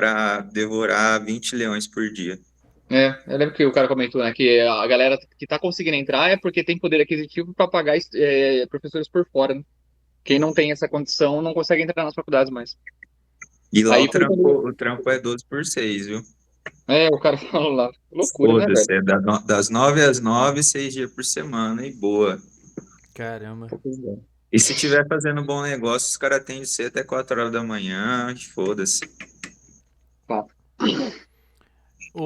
para devorar 20 leões por dia. Eu lembro que o cara comentou, né, que a galera que tá conseguindo entrar é porque tem poder aquisitivo para pagar professores por fora, né? Quem não tem essa condição não consegue entrar nas faculdades mais. E lá Aí foi quando, o trampo é 12 por 6, viu? o cara falou lá, loucura, né, Foda-se, velho? é das 9 às 9, 6 dias por semana e boa. Caramba. E se tiver fazendo bom negócio, os caras têm de ser até 4 horas da manhã, e foda-se. Fato.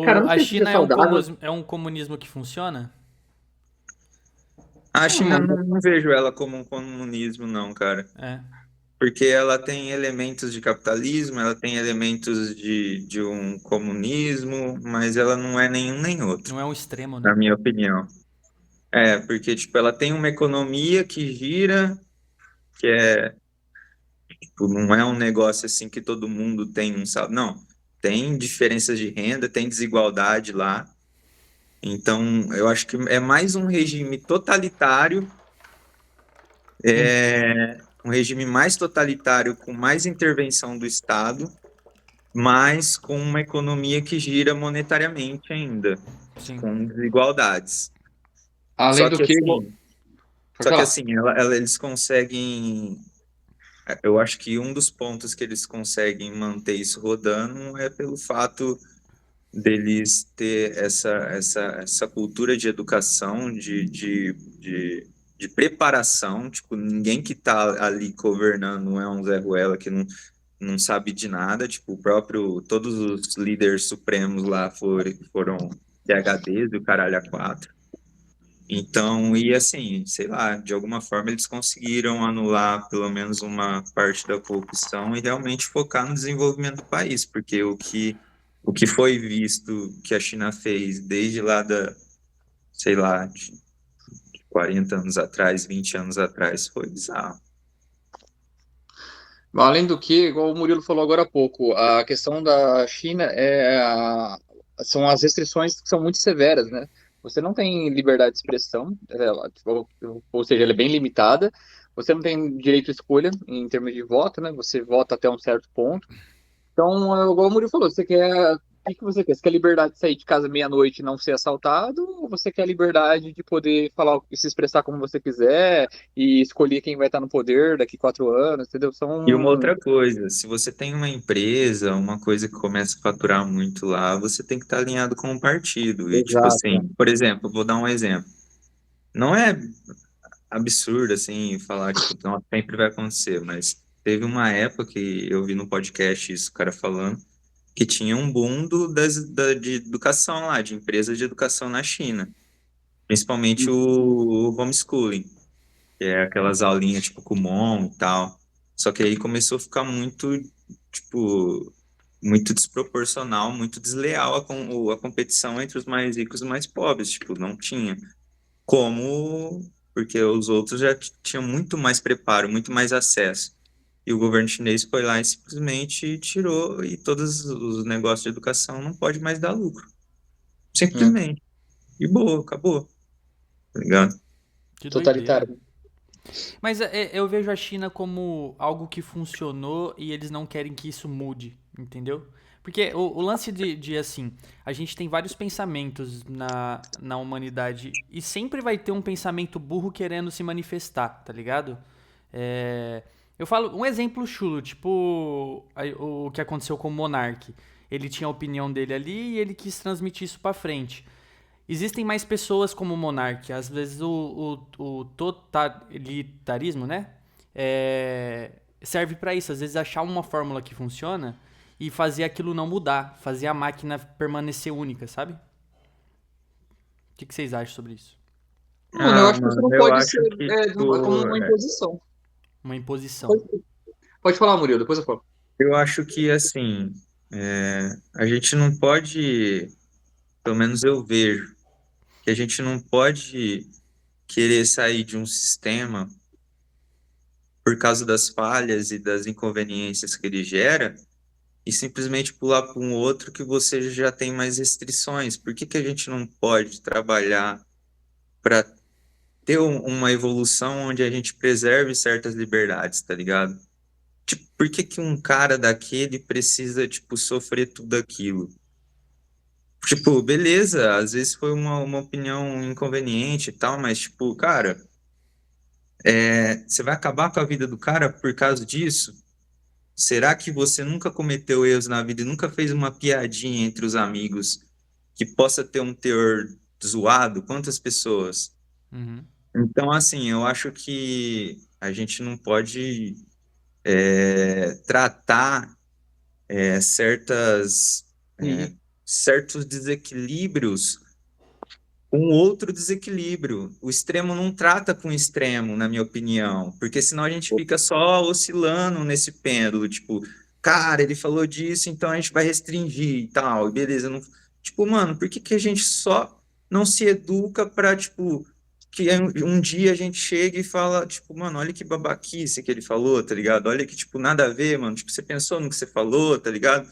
Cara, não A sei se isso é China saudável. é um comunismo que funciona? A China Mano, não vejo ela como um comunismo, não, cara. É. Porque ela tem elementos de capitalismo, ela tem elementos de um comunismo, mas ela não é nenhum nem outro, Não é um extremo, na né? minha opinião. É, porque, tipo, ela tem uma economia que gira, que é, tipo, não é um negócio assim que todo mundo tem um salário. Não, tem diferenças de renda, tem desigualdade lá. Então, eu acho que é mais um regime totalitário, Hum, um regime mais totalitário com mais intervenção do Estado, mas com uma economia que gira monetariamente ainda, sim. com desigualdades. além Só do que que, assim, pode falar. eles conseguem. Eu acho que um dos pontos que eles conseguem manter isso rodando é pelo fato deles ter essa cultura de educação, de preparação. Tipo, ninguém que está ali governando não é um Zé Ruela que não sabe de nada. Tipo, todos os líderes supremos lá foram PhDs do caralho a quatro. Então, e assim, sei lá, de alguma forma eles conseguiram anular pelo menos uma parte da corrupção e realmente focar no desenvolvimento do país, porque o que foi visto que a China fez desde lá sei lá, de 40 anos atrás, 20 anos atrás, foi bizarro. Além do que, igual o Murilo falou agora há pouco, a questão da China são as restrições que são muito severas, né? Você não tem liberdade de expressão, ou seja, ela é bem limitada. Você não tem direito à escolha em termos de voto, né? Você vota até um certo ponto. Então, igual o Murilo falou, o que que você quer? Você quer liberdade de sair de casa meia-noite e não ser assaltado? Ou você quer liberdade de poder falar e se expressar como você quiser e escolher quem vai estar no poder daqui 4 anos, entendeu? E uma São. outra coisa, se você tem uma empresa, uma coisa que começa a faturar muito lá, você tem que estar alinhado com o partido. E, tipo Exato. assim, por exemplo, vou dar um exemplo. Não é absurdo, assim, falar, tipo, não, sempre vai acontecer, mas teve uma época que eu vi no podcast isso, o cara falando, que tinha um boom de educação lá, de empresas de educação na China, principalmente o homeschooling, que é aquelas aulinhas tipo Kumon e tal. Só que aí começou a ficar muito, tipo, muito desproporcional, muito desleal a competição entre os mais ricos e os mais pobres, tipo, não tinha como, porque os outros já tinham muito mais preparo, muito mais acesso. E o governo chinês foi lá e simplesmente tirou, e todos os negócios de educação não pode mais dar lucro. É, Simplesmente. E boa, acabou, tá ligado? Que doideira. totalitário. Mas eu vejo a China como algo que funcionou e eles não querem que isso mude, entendeu? Porque o lance assim, a gente tem vários pensamentos na humanidade e sempre vai ter um pensamento burro querendo se manifestar, tá ligado? É, eu falo um exemplo chulo, tipo o que aconteceu com o Monark. Ele tinha a opinião dele ali e ele quis transmitir isso pra frente. Existem mais pessoas como o Monark. Às vezes o totalitarismo, né? Serve pra isso. Às vezes achar uma fórmula que funciona e fazer aquilo não mudar. Fazer a máquina permanecer única, sabe? O que vocês acham sobre isso? Mano, eu Ah, acho que isso mano, não eu pode acho ser que, como tipo, uma imposição. Uma imposição. Pode, pode falar, Murilo, depois eu falo. eu acho que, assim, a gente não pode, pelo menos eu vejo, que a gente não pode querer sair de um sistema por causa das falhas e das inconveniências que ele gera e simplesmente pular para um outro que você já tem mais restrições. Por que que a gente não pode trabalhar para ter uma evolução onde a gente preserve certas liberdades, tá ligado? Tipo, por que que um cara daquele precisa, tipo, sofrer tudo aquilo? Tipo, beleza, às vezes foi uma opinião inconveniente e tal, mas, tipo, cara, você vai acabar com a vida do cara por causa disso? Será que você nunca cometeu erros na vida e nunca fez uma piadinha entre os amigos que possa ter um teor zoado? Quantas pessoas? Uhum. Então, assim, eu acho que a gente não pode tratar certas, Sim. certos desequilíbrios com outro desequilíbrio. O extremo não trata com o extremo, na minha opinião, porque senão a gente fica só oscilando nesse pêndulo, tipo, cara, ele falou disso, então a gente vai restringir e tal, e beleza. Não... Tipo, mano, por que que a gente só não se educa pra, tipo, que um dia a gente chega e fala, tipo, mano, olha que babaquice que ele falou, tá ligado? Olha que, tipo, nada a ver, mano. Tipo, você pensou no que você falou, tá ligado?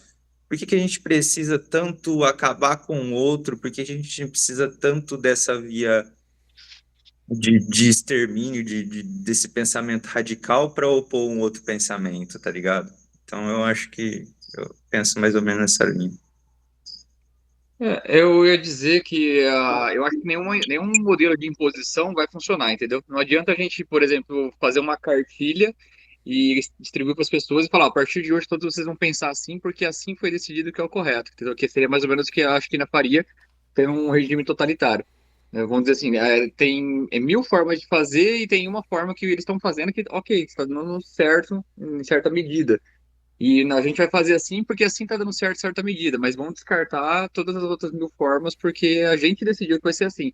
Por que que a gente precisa tanto acabar com o outro? Por que a gente precisa tanto dessa via de extermínio, desse pensamento radical para opor um outro pensamento, tá ligado? Então eu acho que eu penso mais ou menos nessa linha. Eu ia dizer que eu acho que nenhum modelo de imposição vai funcionar, entendeu? Não adianta a gente, por exemplo, fazer uma cartilha e distribuir para as pessoas e falar, a partir de hoje todos vocês vão pensar assim, porque assim foi decidido que é o correto, entendeu? Que seria mais ou menos o que eu acho que na faria ter um regime totalitário. Vamos dizer assim, tem mil formas de fazer e tem uma forma que eles estão fazendo que, ok, está dando certo em certa medida. E a gente vai fazer assim porque assim tá dando certo em certa medida, mas vamos descartar todas as outras mil formas porque a gente decidiu que vai ser assim.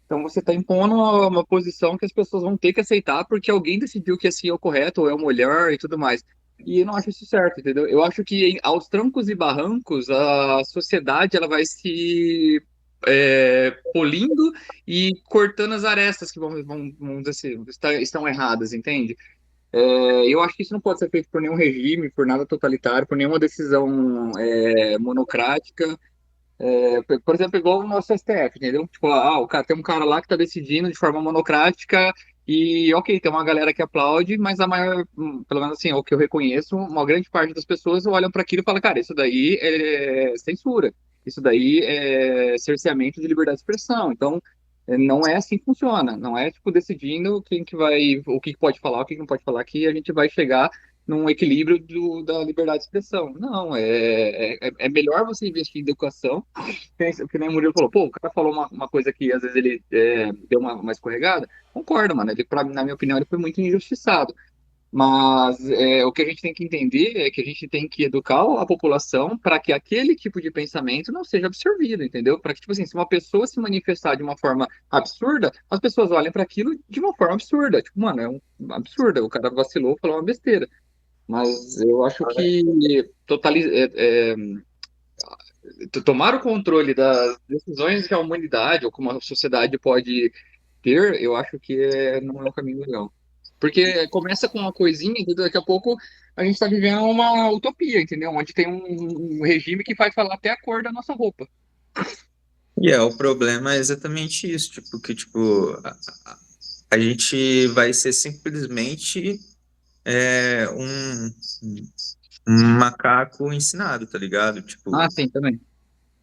Então você está impondo uma posição que as pessoas vão ter que aceitar porque alguém decidiu que assim é o correto ou é o melhor e tudo mais. E eu não acho isso certo, entendeu? Eu acho que aos trancos e barrancos a sociedade ela vai se polindo e cortando as arestas que vamos dizer assim, estão erradas, entende? Eu acho que isso não pode ser feito por nenhum regime, por nada totalitário, por nenhuma decisão monocrática. Por exemplo, igual o nosso STF, entendeu? Tipo, o cara, tem um cara lá que está decidindo de forma monocrática e, ok, tem uma galera que aplaude, mas a maior, pelo menos assim, é o que eu reconheço, uma grande parte das pessoas olham para aquilo e falam, cara, isso daí é censura, isso daí é cerceamento de liberdade de expressão. Então, não é assim que funciona. Não é, tipo, decidindo quem que vai, o que que pode falar, o que que não pode falar, que a gente vai chegar num equilíbrio da liberdade de expressão. Não, é melhor você investir em educação que nem o Murilo falou, pô, o cara falou uma coisa que às vezes ele deu uma escorregada. Concordo, mano. Ele, na minha opinião, ele foi muito injustiçado. Mas o que a gente tem que entender é que a gente tem que educar a população para que aquele tipo de pensamento não seja absorvido, entendeu? Para que, tipo assim, se uma pessoa se manifestar de uma forma absurda, as pessoas olhem para aquilo de uma forma absurda. Tipo, mano, é um absurdo. O cara vacilou, falou uma besteira. Mas eu acho que tomar o controle das decisões que a humanidade ou como a sociedade pode ter, eu acho que não é um caminho legal. Porque começa com uma coisinha e daqui a pouco a gente está vivendo uma utopia, entendeu? Onde tem um regime que vai falar até a cor da nossa roupa. E o problema é exatamente isso, tipo, que tipo, a gente vai ser simplesmente um macaco ensinado, tá ligado? Ah, Tipo, sim, também.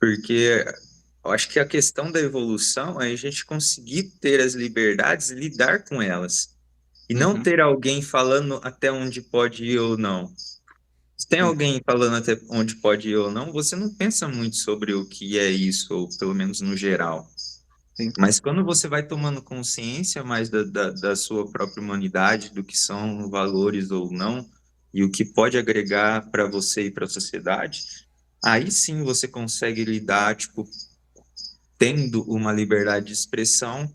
porque eu acho que a questão da evolução é a gente conseguir ter as liberdades e lidar com elas. E não Uhum, ter alguém falando até onde pode ir ou não. Se tem sim, alguém falando até onde pode ir ou não, você não pensa muito sobre o que é isso, ou pelo menos no geral. sim. Mas quando você vai tomando consciência mais da sua própria humanidade, do que são valores ou não, e o que pode agregar para você e para a sociedade, aí sim você consegue lidar, tipo, tendo uma liberdade de expressão,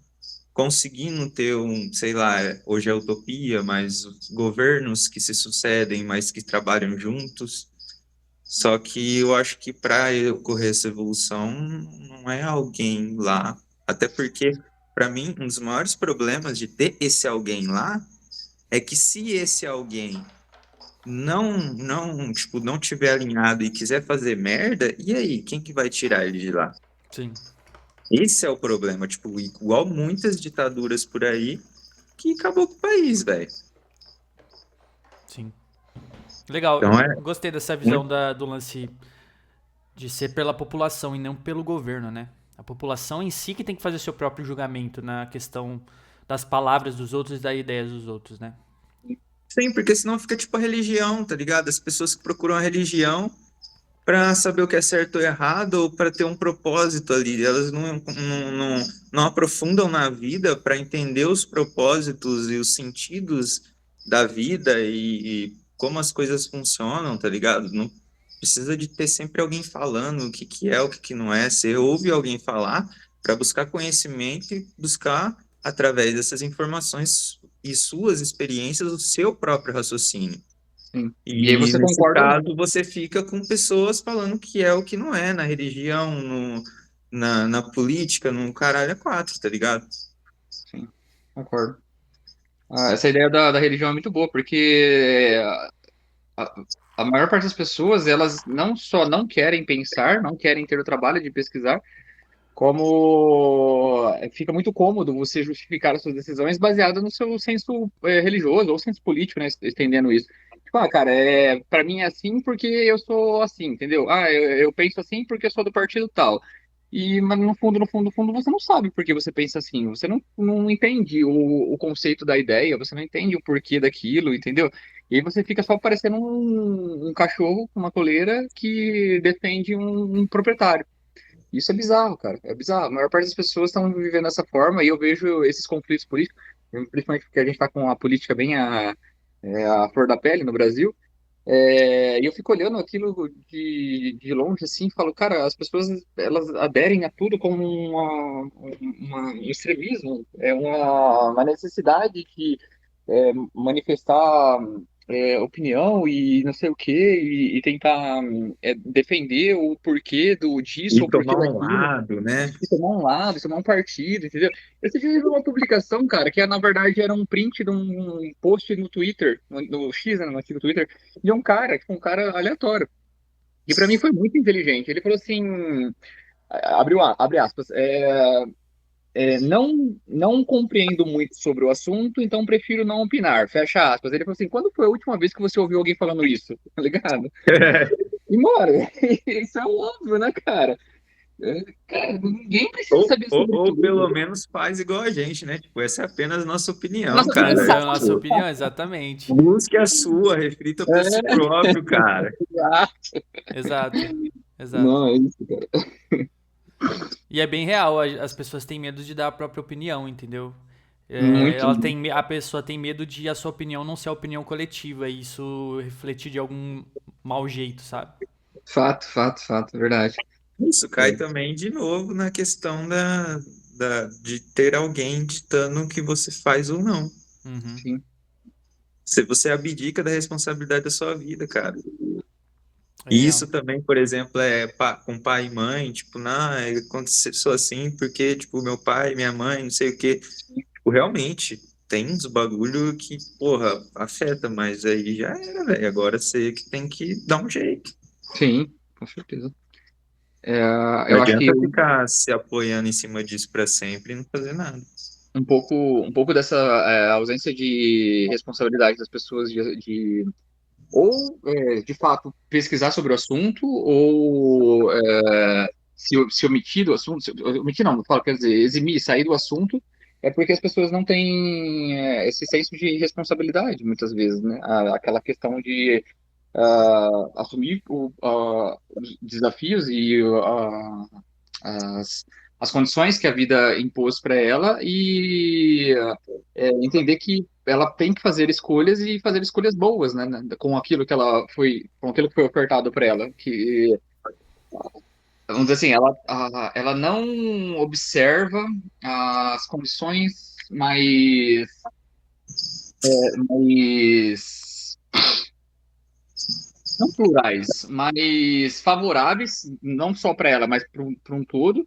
conseguindo ter sei lá, hoje é utopia, mas os governos que se sucedem, mas que trabalham juntos. Só que eu acho que para ocorrer essa evolução não é alguém lá, até porque para mim um dos maiores problemas de ter esse alguém lá é que se esse alguém tipo, não tiver alinhado e quiser fazer merda, e aí, quem que vai tirar ele de lá? Sim, Esse é o problema, tipo, igual muitas ditaduras por aí que acabou com o país, velho. sim. Legal, Então eu é gostei dessa visão muito. do lance de ser pela população e não pelo governo, né? A população em si que tem que fazer seu próprio julgamento na questão das palavras dos outros e das ideias dos outros, né? Sim, porque senão fica tipo a religião, tá ligado? As pessoas que procuram a religião para saber o que é certo ou errado, ou para ter um propósito ali. Elas não aprofundam na vida para entender os propósitos e os sentidos da vida e como as coisas funcionam, tá ligado? Não precisa de ter sempre alguém falando o que que é, o que que não é. Você ouve alguém falar para buscar conhecimento e buscar, através dessas informações e suas experiências, o seu próprio raciocínio. Sim. E aí E você nesse concorda ou não? caso, você fica com pessoas falando que é o que não é, na religião, na política, no caralho a quatro, tá ligado? Sim, concordo. Essa ideia da religião é muito boa, porque a, a maior parte das pessoas, elas não só não querem pensar, não querem ter o trabalho de pesquisar, como fica muito cômodo você justificar as suas decisões baseado no seu senso religioso ou senso político, né, estendendo isso. Tipo, cara, para mim é assim porque eu sou assim, entendeu? Eu penso assim porque eu sou do partido tal. Mas no fundo, no fundo, no fundo, você não sabe por que você pensa assim. Você não entende o conceito da ideia, você não entende o porquê daquilo, entendeu? E aí você fica só parecendo um cachorro com uma coleira que defende um proprietário. Isso é bizarro, cara. É bizarro. A maior parte das pessoas estão vivendo dessa forma e eu vejo esses conflitos políticos, principalmente porque a gente está com a política bem a flor da pele no Brasil. E eu fico olhando aquilo de longe assim, e falo, cara, as pessoas elas aderem a tudo como um extremismo, uma necessidade de manifestar opinião e não sei o quê, e tentar defender o porquê disso E ou o porquê tomar um daquilo lado, né? e tomar um lado, tomar um partido, entendeu? Esse dia eu vi uma publicação, cara, que na verdade era um print de um post no Twitter, no X, né, no antigo Twitter, de um cara, tipo, um cara aleatório. E pra mim foi muito inteligente. Ele falou assim, abre aspas, não compreendo muito sobre o assunto, então prefiro não opinar, fecha aspas. Ele falou assim, quando foi a última vez que você ouviu alguém falando isso? Tá ligado? E, mano, isso é óbvio, né, cara? Cara, ninguém precisa Ou, saber ou, sobre ou pelo tudo. menos faz igual a gente, né? Tipo, essa é apenas nossa opinião, Nossa opinião, cara. Essa é a nossa Tipo, opinião, exatamente. busque a sua, reflita por si é, próprio, cara. Exato, exato. não, é isso, cara. E é bem real, as pessoas têm medo de dar a própria opinião, entendeu? Muito, A pessoa tem medo de a sua opinião não ser a opinião coletiva e isso refletir de algum mau jeito, sabe? fato, fato, fato, verdade. Isso cai É, também de novo na questão de ter alguém ditando o que você faz ou não. Uhum. sim. Se você abdica da responsabilidade da sua vida, cara. É E real. isso também, por exemplo, com pai e mãe, tipo, não, aconteceu assim porque, tipo, meu pai, minha mãe, não sei o quê. Tipo, realmente, tem uns bagulho que, porra, afeta, mas aí já era, velho. Agora você que tem que dar um jeito. Sim, com certeza. É, Não eu acho que adianta ficar se apoiando em cima disso pra sempre e não fazer nada. um pouco dessa ausência de responsabilidade das pessoas ou, de fato, pesquisar sobre o assunto, ou se omitir do assunto, omitir não, falo, quer dizer, eximir, sair do assunto, é porque as pessoas não têm esse senso de responsabilidade, muitas vezes, né? Aquela questão de assumir os desafios e as, as condições que a vida impôs para ela e entender que ela tem que fazer escolhas e fazer escolhas boas, né, com aquilo que foi ofertado para ela, que vamos dizer assim, ela não observa as condições mais não plurais, mas favoráveis, não só para ela, mas para um todo,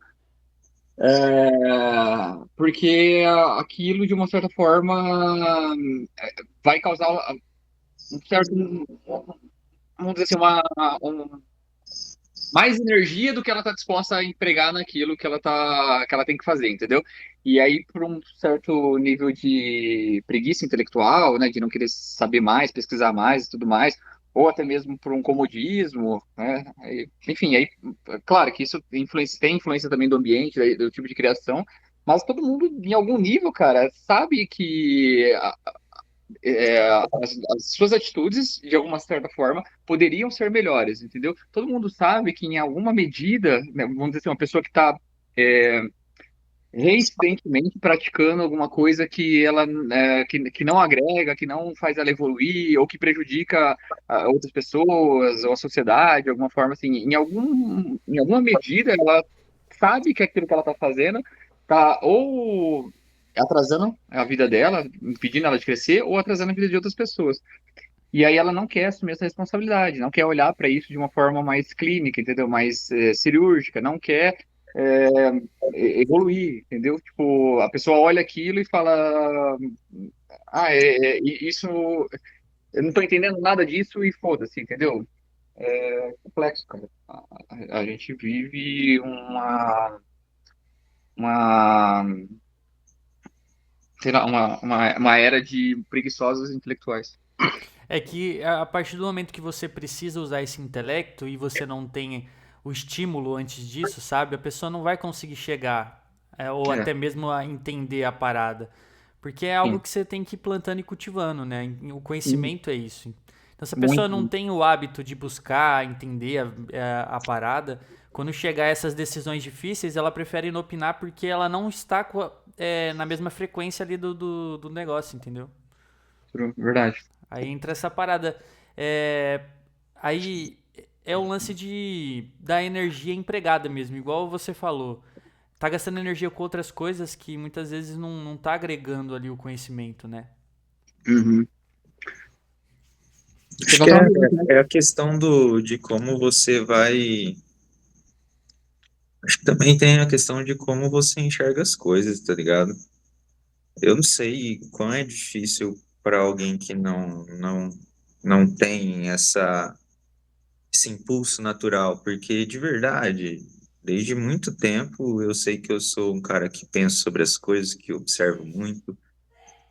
porque aquilo, de uma certa forma, vai causar um certo, vamos dizer assim, mais energia do que ela está disposta a empregar naquilo que ela tem que fazer, entendeu? E aí, por um certo nível de preguiça intelectual, né, de não querer saber mais, pesquisar mais e tudo mais, ou até mesmo por um comodismo, né? Enfim, aí, claro que isso tem influência também do ambiente, do tipo de criação, mas todo mundo, em algum nível, cara, sabe que as suas atitudes, de alguma certa forma, poderiam ser melhores, entendeu? Todo mundo sabe que, em alguma medida, né, vamos dizer assim, uma pessoa que está reincidentemente praticando alguma coisa que ela que não agrega, que não faz ela evoluir, ou que prejudica outras pessoas, ou a sociedade, de alguma forma, assim, em alguma medida, ela sabe que aquilo que ela está fazendo está ou atrasando a vida dela, impedindo ela de crescer, ou atrasando a vida de outras pessoas. E aí ela não quer assumir essa responsabilidade, não quer olhar para isso de uma forma mais clínica, entendeu? Mais cirúrgica, não quer é, evoluir, entendeu? Tipo, a pessoa olha aquilo e fala, isso, eu não estou entendendo nada disso e foda-se, entendeu? É complexo, cara. A gente vive uma, sei lá, uma era de preguiçosos intelectuais. É que a partir do momento que você precisa usar esse intelecto e você não tem o estímulo antes disso, sabe? A pessoa não vai conseguir chegar, ou É, até mesmo a entender a parada. Porque é algo sim. que você tem que ir plantando e cultivando, né? O Sim, conhecimento é isso. Então, se a pessoa não muito. tem o hábito de buscar, entender a parada, quando chegar a essas decisões difíceis, ela prefere inopinar porque ela não está na mesma frequência ali do negócio, entendeu? Verdade. Aí entra essa parada. É, aí é o lance da energia empregada mesmo, igual você falou. Tá gastando energia com outras coisas que muitas vezes não tá agregando ali o conhecimento, né? Uhum. Sem Acho que contar uma coisa, né? é a questão de como você vai. Acho que também tem a questão de como você enxerga as coisas, tá ligado? Eu não sei quão é difícil para alguém que não tem esse impulso natural, porque de verdade, desde muito tempo eu sei que eu sou um cara que pensa sobre as coisas, que observo muito,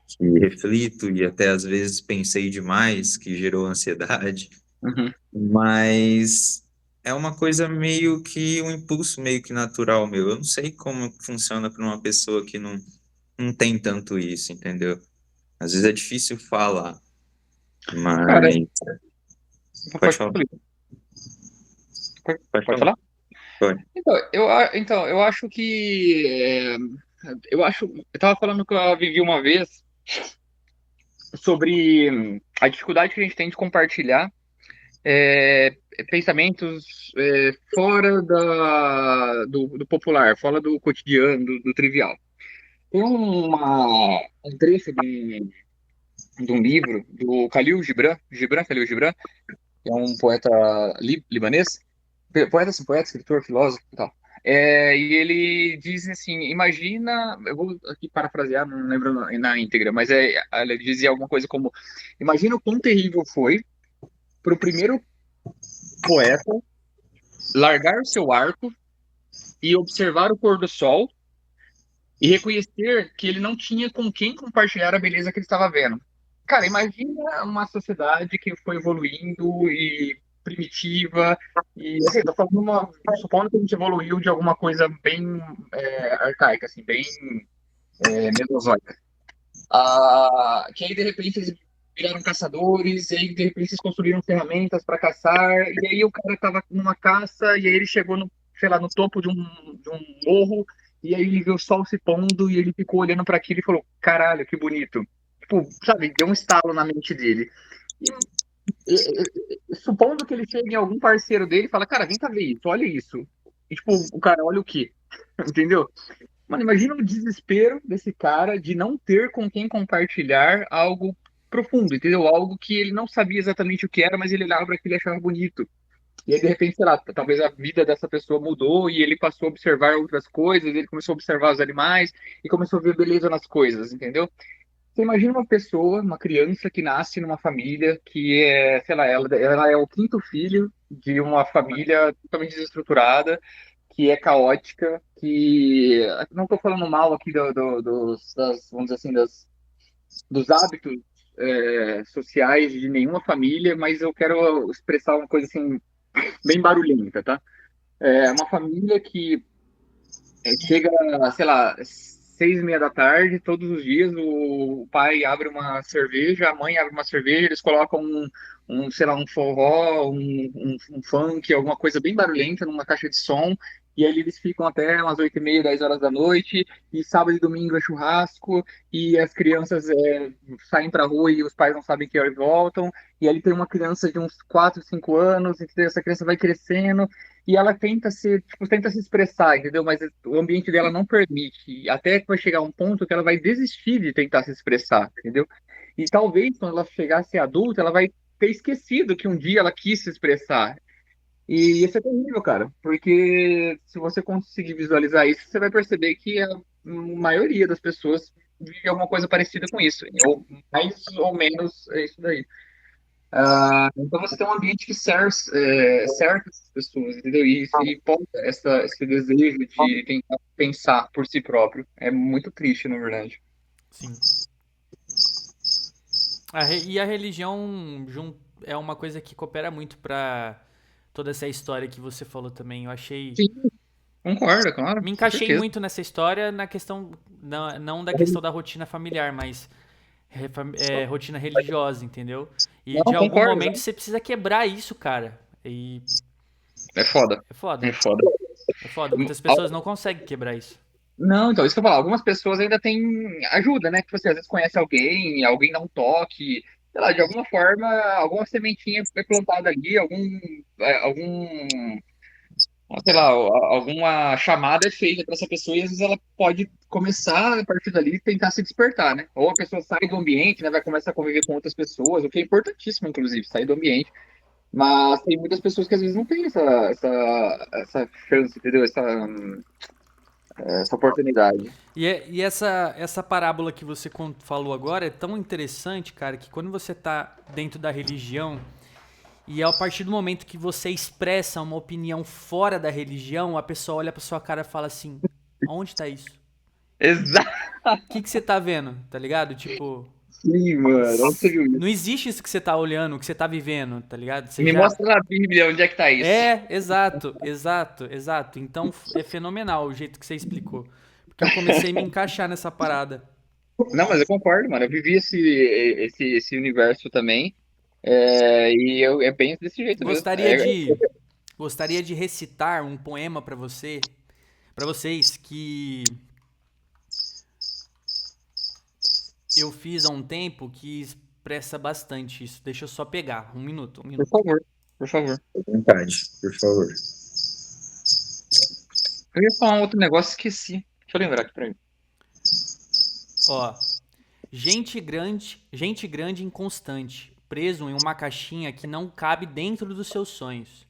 que reflito e até às vezes pensei demais, que gerou ansiedade. Uhum. Mas é uma coisa meio que um impulso meio que natural meu. Eu não sei como funciona para uma pessoa que não tem tanto isso, entendeu? Às vezes é difícil falar, Cara, mas pode pode, falar, pode pode falar, falar? pode. Então, eu acho que. Eu tava falando com a Vivi uma vez sobre a dificuldade que a gente tem de compartilhar pensamentos fora do popular, fora do cotidiano, do trivial. Tem um trecho de um livro do Khalil Gibran, que é um poeta libanês, poeta, assim, poeta, escritor, filósofo e tal. E ele diz assim, imagina, eu vou aqui parafrasear, não lembro na íntegra, mas ele dizia alguma coisa como, imagina o quão terrível foi para o primeiro poeta largar o seu arco e observar o pôr do sol e reconhecer que ele não tinha com quem compartilhar a beleza que ele estava vendo. Cara, imagina uma sociedade que foi evoluindo e primitiva, e assim, tô falando supondo que a gente evoluiu de alguma coisa bem arcaica, assim, bem mesozoica. Que aí de repente eles viraram caçadores, e aí de repente eles construíram ferramentas para caçar, e aí o cara tava numa caça, e aí ele chegou no, sei lá, no topo de um morro, e aí ele viu o sol se pondo, e ele ficou olhando para aquilo e falou: caralho, que bonito. Tipo, sabe, deu um estalo na mente dele. Supondo que ele chegue em algum parceiro dele e fala: cara, vem cá ver isso, olha isso. E tipo, o cara olha o quê? Entendeu? Mano, imagina o desespero desse cara de não ter com quem compartilhar algo profundo, entendeu? Algo que ele não sabia exatamente o que era, mas ele olhava para aquilo e achava bonito. E aí, de repente, sei lá, talvez a vida dessa pessoa mudou e ele passou a observar outras coisas, ele começou a observar os animais e começou a ver beleza nas coisas, entendeu? Você imagina uma pessoa, uma criança que nasce numa família que sei lá, ela é o quinto filho de uma família totalmente desestruturada, que é caótica, que não estou falando mal aqui vamos dizer assim, dos hábitos sociais de nenhuma família, mas eu quero expressar uma coisa assim, bem barulhenta, tá? É uma família que chega, sei lá, 6:30 da tarde, todos os dias, o pai abre uma cerveja, a mãe abre uma cerveja, eles colocam sei lá, um forró, um funk, alguma coisa bem barulhenta numa caixa de som, e aí eles ficam até umas 8:30, 10 horas da noite, e sábado e domingo é churrasco, e as crianças saem pra rua e os pais não sabem que hora voltam, e aí tem uma criança de uns 4, 5 anos, e essa criança vai crescendo, e ela tenta se expressar, entendeu? Mas o ambiente dela não permite. Até que vai chegar um ponto que ela vai desistir de tentar se expressar, entendeu? E talvez quando ela chegar a ser adulta, ela vai ter esquecido que um dia ela quis se expressar. E isso é terrível, cara, porque se você conseguir visualizar isso, você vai perceber que a maioria das pessoas vive alguma coisa parecida com isso, ou mais ou menos é isso daí. Então você tem um ambiente que cerca essas pessoas, entendeu? E pauta esse desejo de tentar pensar por si próprio. É muito triste, na verdade. Sim. E a religião é uma coisa que coopera muito pra toda essa história que você falou também. Eu achei. Sim, concordo, claro, Me com encaixei certeza. muito nessa história na questão. Não da questão da rotina familiar, mas rotina religiosa, entendeu? E Não, de algum concordo, momento exato. você precisa quebrar isso, cara. E É foda. é foda. É foda. É foda. Muitas pessoas não conseguem quebrar isso. Não, então, isso que eu falo. Algumas pessoas ainda têm ajuda, né? Que você às vezes conhece alguém, alguém dá um toque, sei lá, de alguma forma, alguma sementinha é plantada ali, algum sei lá, alguma chamada é feita para essa pessoa e às vezes ela pode começar a partir dali tentar se despertar, né? Ou a pessoa sai do ambiente, né? Vai começar a conviver com outras pessoas, o que é importantíssimo, inclusive, sair do ambiente. Mas tem muitas pessoas que às vezes não têm essa chance, entendeu? Essa oportunidade. E essa parábola que você falou agora é tão interessante, cara, que quando você tá dentro da religião e a partir do momento que você expressa uma opinião fora da religião, a pessoa olha pra sua cara e fala assim: onde tá isso? Exato, O que você tá vendo? Tá ligado? Tipo, sim, mano. Onde você viu não isso? existe isso que você tá olhando, que você tá vivendo, tá ligado? Você Me já. mostra na Bíblia onde é que tá isso. Exato, exato, exato. Então é fenomenal o jeito que você explicou. Porque eu comecei a me encaixar nessa parada. Não, mas eu concordo, mano. Eu vivi esse universo também. É bem desse jeito mesmo. Gostaria de gostaria de recitar um poema pra para vocês que eu fiz há um tempo que expressa bastante isso. Deixa eu só pegar, um minuto, um Por minuto. favor, por favor. À vontade, por favor. Eu ia falar um outro negócio, esqueci. Deixa eu lembrar aqui pra mim. Ó, gente grande e inconstante, preso em uma caixinha que não cabe dentro dos seus sonhos.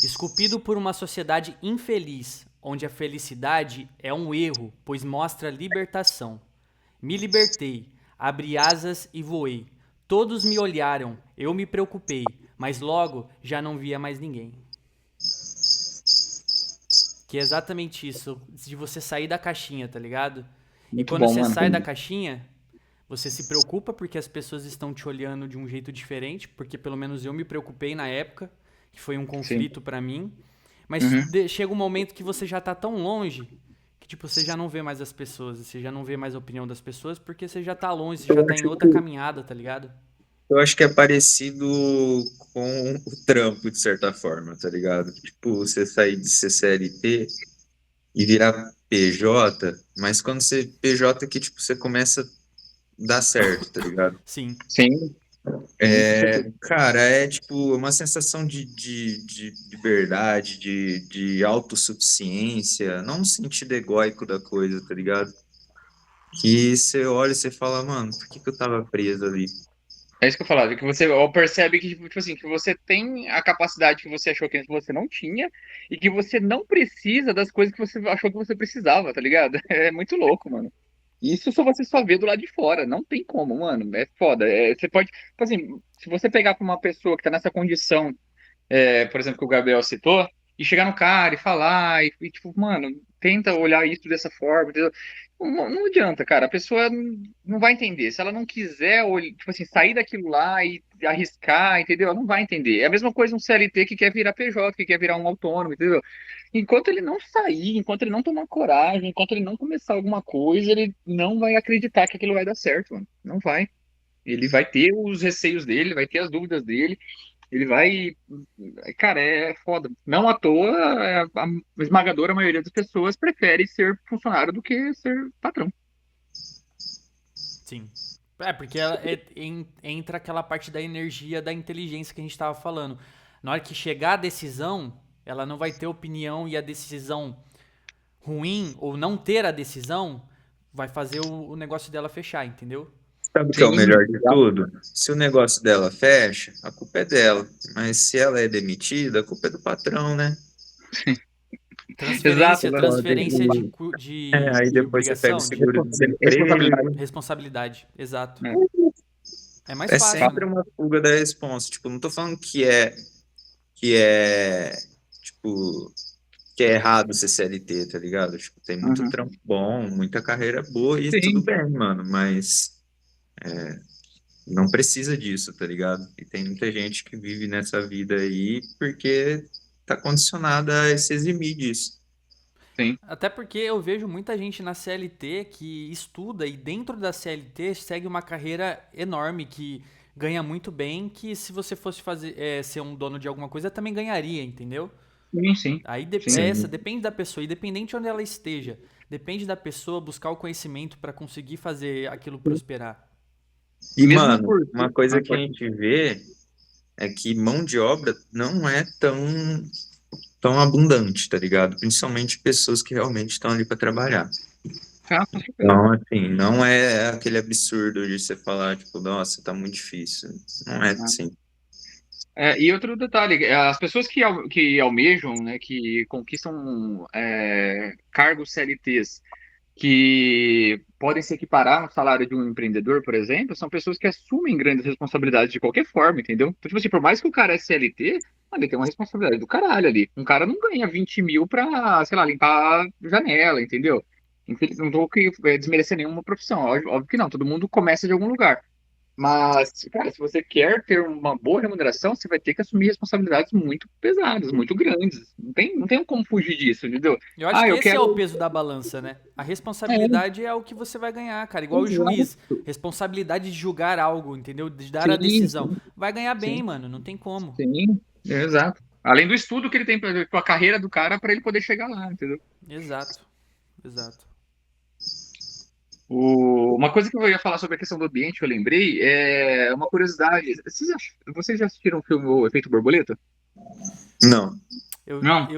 Esculpido por uma sociedade infeliz, onde a felicidade é um erro, pois mostra libertação. Me libertei, abri asas e voei. Todos me olharam, eu me preocupei, mas logo já não via mais ninguém. Que é exatamente isso, de você sair da caixinha, tá ligado? E Muito quando bom, você mano. sai da caixinha, você se preocupa porque as pessoas estão te olhando de um jeito diferente, porque pelo menos eu me preocupei na época, que foi um Sim. conflito pra mim. Mas Uhum. chega um momento que você já tá tão longe que tipo você já não vê mais as pessoas, você já não vê mais a opinião das pessoas porque você já tá longe, você já Eu tá em acho outra caminhada, tá ligado? Eu acho que é parecido com o trampo, de certa forma, tá ligado? Tipo, você sair de ser CLT e virar PJ, mas quando você PJ que, tipo, você começa a dar certo, tá ligado? Sim. Sim, sim, com certeza. Cara, é, tipo, uma sensação de liberdade, de autossuficiência, não no sentido egóico da coisa, tá ligado? Que você olha e você fala, mano, por que que eu tava preso ali? É isso que eu falava, que você ou percebe que, tipo assim, que você tem a capacidade que você achou que antes você não tinha e que você não precisa das coisas que você achou que você precisava, tá ligado? É muito louco, mano. Isso só você só vê do lado de fora, não tem como, mano. É foda. Você pode, tipo assim, se você pegar pra uma pessoa que tá nessa condição por exemplo, que o Gabriel citou, e chegar no cara e falar, tipo, mano, tenta olhar isso dessa forma, entendeu? Não adianta, cara, a pessoa não vai entender. Se ela não quiser, tipo assim, sair daquilo lá e arriscar, entendeu? Ela não vai entender. É a mesma coisa um CLT que quer virar PJ, que quer virar um autônomo, entendeu? Enquanto ele não sair, enquanto ele não tomar coragem, enquanto ele não começar alguma coisa, ele não vai acreditar que aquilo vai dar certo, mano. Não vai. Ele vai ter os receios dele, vai ter as dúvidas dele, ele vai. Cara, é foda. Não à toa, a esmagadora maioria das pessoas prefere ser funcionário do que ser patrão. Sim. É, porque entra aquela parte da energia, da inteligência que a gente tava falando. Na hora que chegar a decisão, ela não vai ter opinião e a decisão ruim ou não ter a decisão vai fazer o negócio dela fechar, entendeu? Sabe o que é o Sim, melhor de tudo? Se o negócio dela fecha, a culpa é dela. Mas se ela é demitida, a culpa é do patrão, né? exato. Transferência, Léo. transferência Aí de depois você pega o obrigação, Responsabilidade. seguro-desemprego. responsabilidade. Exato. Né? É mais É fácil, sempre né? uma fuga da responsa. Tipo, não tô falando que é, tipo, que é errado ser CLT, tá ligado? Tipo, tem muito Uhum. trampo bom, muita carreira boa e tudo Sim, bem, mano, mas não precisa disso, tá ligado? E tem muita gente que vive nessa vida aí porque tá condicionada a se eximir disso. sim. Até porque eu vejo muita gente na CLT que estuda e dentro da CLT segue uma carreira enorme que ganha muito bem, que se você fosse fazer ser um dono de alguma coisa também ganharia, entendeu? Sim, sim. Aí Sim. Sim. depende da pessoa, independente de onde ela esteja, depende da pessoa buscar o conhecimento para conseguir fazer aquilo prosperar. E, Mesmo mano, porque. uma coisa Ah, que a gente vê é que mão de obra não é tão abundante, tá ligado? Principalmente pessoas que realmente estão ali para trabalhar. com certeza. Então, assim, não é aquele absurdo de você falar, tipo, nossa, tá muito difícil. Não é assim. E outro detalhe, as pessoas que almejam, né, que conquistam cargos CLTs que podem se equiparar no salário de um empreendedor, por exemplo, são pessoas que assumem grandes responsabilidades de qualquer forma, entendeu? Então, tipo assim, por mais que o cara é CLT, mano, ele tem uma responsabilidade do caralho ali. Um cara não ganha 20 mil pra, sei lá, limpar janela, entendeu? Não tô desmerecer nenhuma profissão, óbvio que não, todo mundo começa de algum lugar. Mas, cara, se você quer ter uma boa remuneração, você vai ter que assumir responsabilidades muito pesadas, muito grandes. Não tem como fugir disso, entendeu? Eu acho Ah, que eu esse é o quero. peso da balança, né? A É, responsabilidade é o que você vai ganhar, cara. Igual o exato. juiz. Responsabilidade de julgar algo, entendeu? De dar a Sim, decisão. sim, Vai ganhar bem, sim, mano. Não tem como. sim, exato. Além do estudo que ele tem com a carreira do cara para ele poder chegar lá, entendeu? Exato. Exato. Uma coisa que eu ia falar sobre a questão do ambiente, que eu lembrei, é uma curiosidade. Vocês já assistiram o filme O Efeito Borboleta? Não. Não?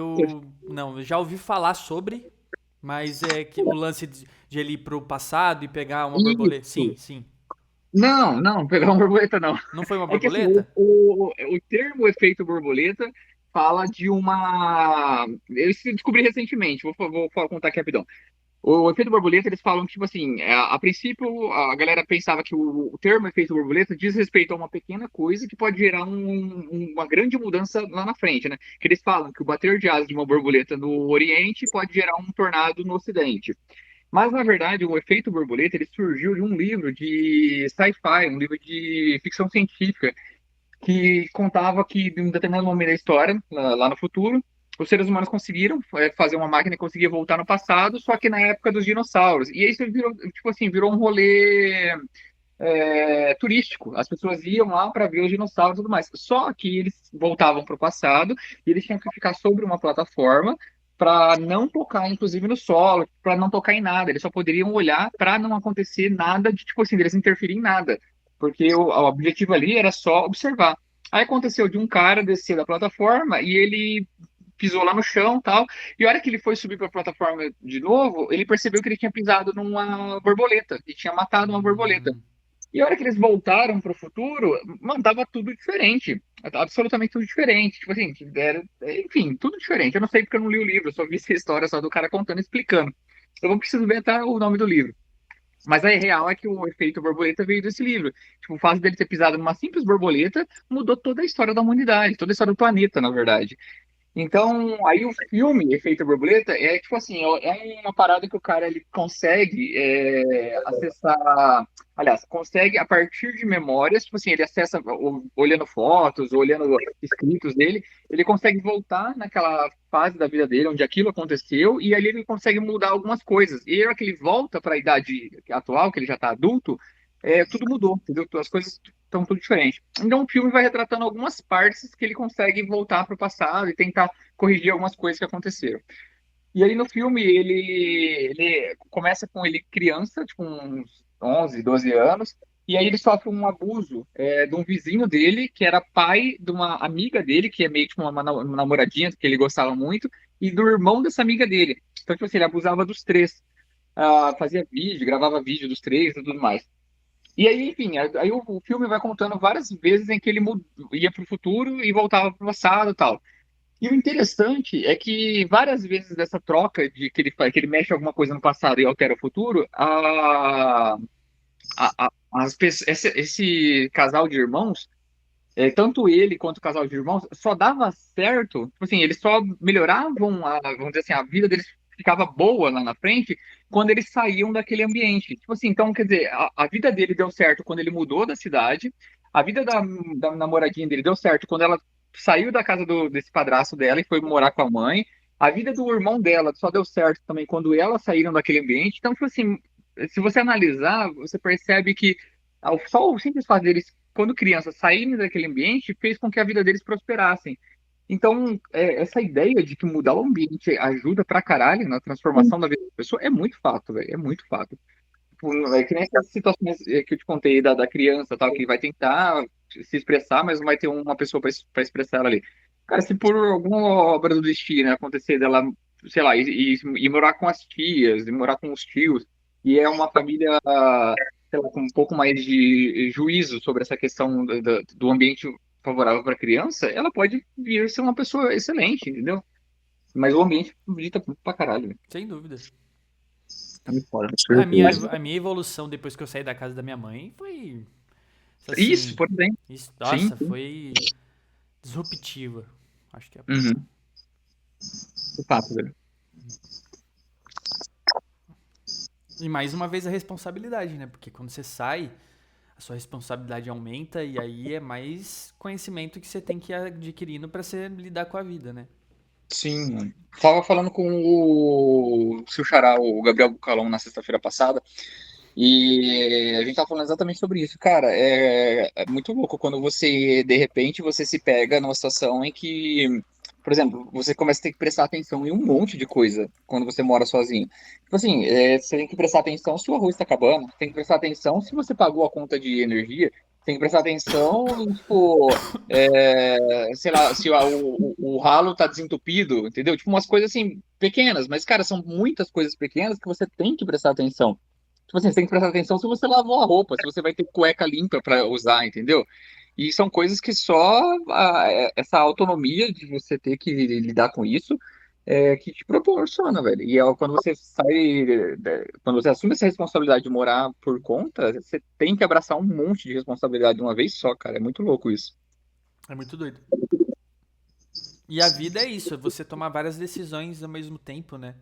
Não, eu já ouvi falar sobre, mas é que o lance de ele ir pro passado e pegar uma borboleta. Sim, Isso. sim. Não, não, pegar uma borboleta não. Não foi uma É que assim, o, borboleta? o, o termo efeito borboleta fala de uma. Eu descobri recentemente, vou contar aqui rapidão. O efeito borboleta, eles falam que, tipo assim, a princípio a galera pensava que o termo efeito borboleta diz respeito a uma pequena coisa que pode gerar uma grande mudança lá na frente, né? Que eles falam que o bater de asas de uma borboleta no Oriente pode gerar um tornado no Ocidente. Mas, na verdade, o efeito borboleta ele surgiu de um livro de sci-fi, um livro de ficção científica, que contava que, em um determinado momento da história, lá no futuro, os seres humanos conseguiram fazer uma máquina que conseguia voltar no passado, só que na época dos dinossauros. E isso virou, tipo assim, virou um rolê turístico. As pessoas iam lá para ver os dinossauros e tudo mais. Só que eles voltavam para o passado e eles tinham que ficar sobre uma plataforma para não tocar, inclusive, no solo, para não tocar em nada. Eles só poderiam olhar para não acontecer nada de, tipo assim, deles interferir em nada. Porque o objetivo ali era só observar. Aí aconteceu de um cara descer da plataforma e ele pisou lá no chão e tal. E a hora que ele foi subir para a plataforma de novo, ele percebeu que ele tinha pisado numa borboleta e tinha matado uma borboleta. Hum, E a hora que eles voltaram pro futuro, mano, tava tudo diferente. Absolutamente tudo diferente. Tipo assim, enfim, tudo diferente. Eu não sei porque eu não li o livro, eu só vi essa história só do cara contando e explicando. Eu não preciso ver até o nome do livro. Mas a real é que o efeito borboleta veio desse livro. Tipo, o fato dele ter pisado numa simples borboleta mudou toda a história da humanidade, toda a história do planeta, na verdade. Então, aí o filme Efeito Borboleta é tipo assim, é uma parada que o cara ele consegue acessar, aliás, consegue a partir de memórias, tipo assim, ele acessa olhando fotos, olhando escritos dele, ele consegue voltar naquela fase da vida dele onde aquilo aconteceu e ali ele consegue mudar algumas coisas. E aí, na hora que ele volta para a idade atual, que ele já está adulto, tudo mudou, entendeu? As coisas estão tudo diferente. Então o filme vai retratando algumas partes que ele consegue voltar para o passado e tentar corrigir algumas coisas que aconteceram. E aí no filme ele começa com ele criança, tipo uns 11, 12 anos, e aí ele sofre um abuso de um vizinho dele, que era pai de uma amiga dele, que é meio que uma namoradinha que ele gostava muito, e do irmão dessa amiga dele. Então, tipo assim, ele abusava dos três. Fazia vídeo, gravava vídeo dos três e tudo mais. E aí, enfim, aí o filme vai contando várias vezes em que ele ia para o futuro e voltava para o passado e tal. E o interessante é que várias vezes dessa troca de que ele faz, que ele mexe alguma coisa no passado e altera o futuro, esse casal de irmãos, tanto ele quanto o casal de irmãos, só dava certo, tipo assim, eles só melhoravam, vamos dizer assim, a vida deles ficava boa lá na frente quando eles saíam daquele ambiente. Tipo assim, então, quer dizer, a vida dele deu certo quando ele mudou da cidade, a vida da namoradinha dele deu certo quando ela saiu da casa desse padrasto dela e foi morar com a mãe, a vida do irmão dela só deu certo também quando elas saíram daquele ambiente. Então, tipo assim, se você analisar, você percebe que só o simples fato deles quando crianças saírem daquele ambiente, fez com que a vida deles prosperassem. Então, essa ideia de que mudar o ambiente ajuda pra caralho na transformação da vida da pessoa é muito fato, velho. É muito fato. Tipo, é que nem essas situações que eu te contei da criança, tal, que vai tentar se expressar, mas não vai ter uma pessoa para expressar ela ali. Cara, se por alguma obra do destino acontecer dela, sei lá, e morar com as tias, e morar com os tios, e é uma família, sei lá, com um pouco mais de juízo sobre essa questão do ambiente favorável para criança, ela pode vir a ser uma pessoa excelente, entendeu? Mas o ambiente dita pra caralho, velho. Sem dúvida. É muito foda. Com A minha, certeza. a minha evolução depois que eu saí da casa da minha mãe foi, Isso, assim, por exemplo. isso, Sim, nossa, sim. foi disruptiva. Acho que é a palavra. Uhum. De fato, velho. E mais uma vez a responsabilidade, né? Porque quando você sai, a sua responsabilidade aumenta e aí é mais conhecimento que você tem que ir adquirindo pra você lidar com a vida, né? Sim, mano. Tava falando com o seu xará, o Gabriel Bucalão, na sexta-feira passada, e a gente tava falando exatamente sobre isso. Cara, é muito louco quando você, de repente, você se pega numa situação em que, por exemplo, você começa a ter que prestar atenção em um monte de coisa quando você mora sozinho. Tipo assim, você tem que prestar atenção se o arroz tá acabando, tem que prestar atenção se você pagou a conta de energia, tem que prestar atenção em, tipo, sei lá, se o ralo tá desentupido, entendeu? Tipo, umas coisas assim, pequenas, mas, cara, são muitas coisas pequenas que você tem que prestar atenção. Tipo assim, você tem que prestar atenção se você lavou a roupa, se você vai ter cueca limpa para usar, entendeu? E são coisas que só essa autonomia de você ter que lidar com isso que te proporciona, velho. E quando você sai, quando você assume essa responsabilidade de morar por conta, você tem que abraçar um monte de responsabilidade de uma vez só, cara. É muito louco isso. É muito doido. E a vida é isso, é você tomar várias decisões ao mesmo tempo, né?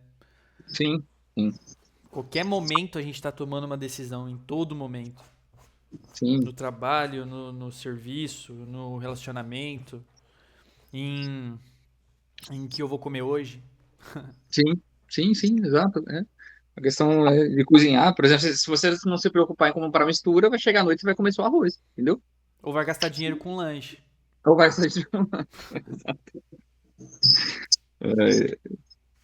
Sim, sim, Qualquer momento a gente tá tomando uma decisão, em todo momento. sim, No trabalho, no serviço, no relacionamento, em, em que eu vou comer hoje. sim, sim, sim, exato. A questão de cozinhar, por exemplo, se você não se preocupar em comprar mistura, vai chegar à noite e vai comer só arroz, entendeu? Ou vai gastar dinheiro com lanche. Ou vai ser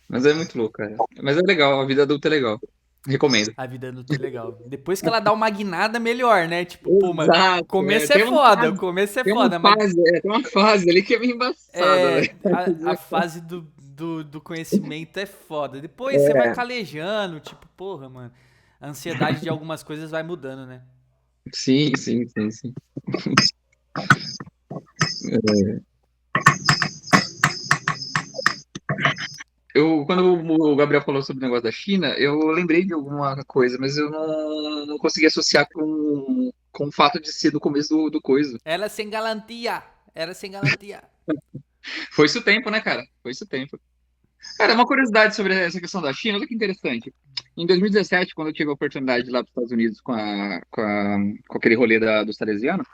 Mas é muito louco, cara. Mas é legal, a vida adulta é legal. Recomendo. A vida adulta é legal. Depois que ela dá uma guinada, melhor, né? Tipo, pô, mas Exato, começo é tem uma foda, o fase, começo é tem uma foda, mas fase, tem uma fase ali que é meio embaçada, velho. a fase do conhecimento é foda. Depois você vai calejando, tipo, porra, mano. A ansiedade de algumas coisas vai mudando, né? Sim, sim, sim, sim. Quando o Gabriel falou sobre o negócio da China, eu lembrei de alguma coisa, mas eu não consegui associar com o fato de ser do começo do coisa. Era sem galantia. Era sem galantia. Foi isso o tempo, né, cara? Foi isso o tempo. Cara, uma curiosidade sobre essa questão da China, olha que interessante. Em 2017, quando eu tive a oportunidade de ir lá para os Estados Unidos com aquele rolê dos Salesianos,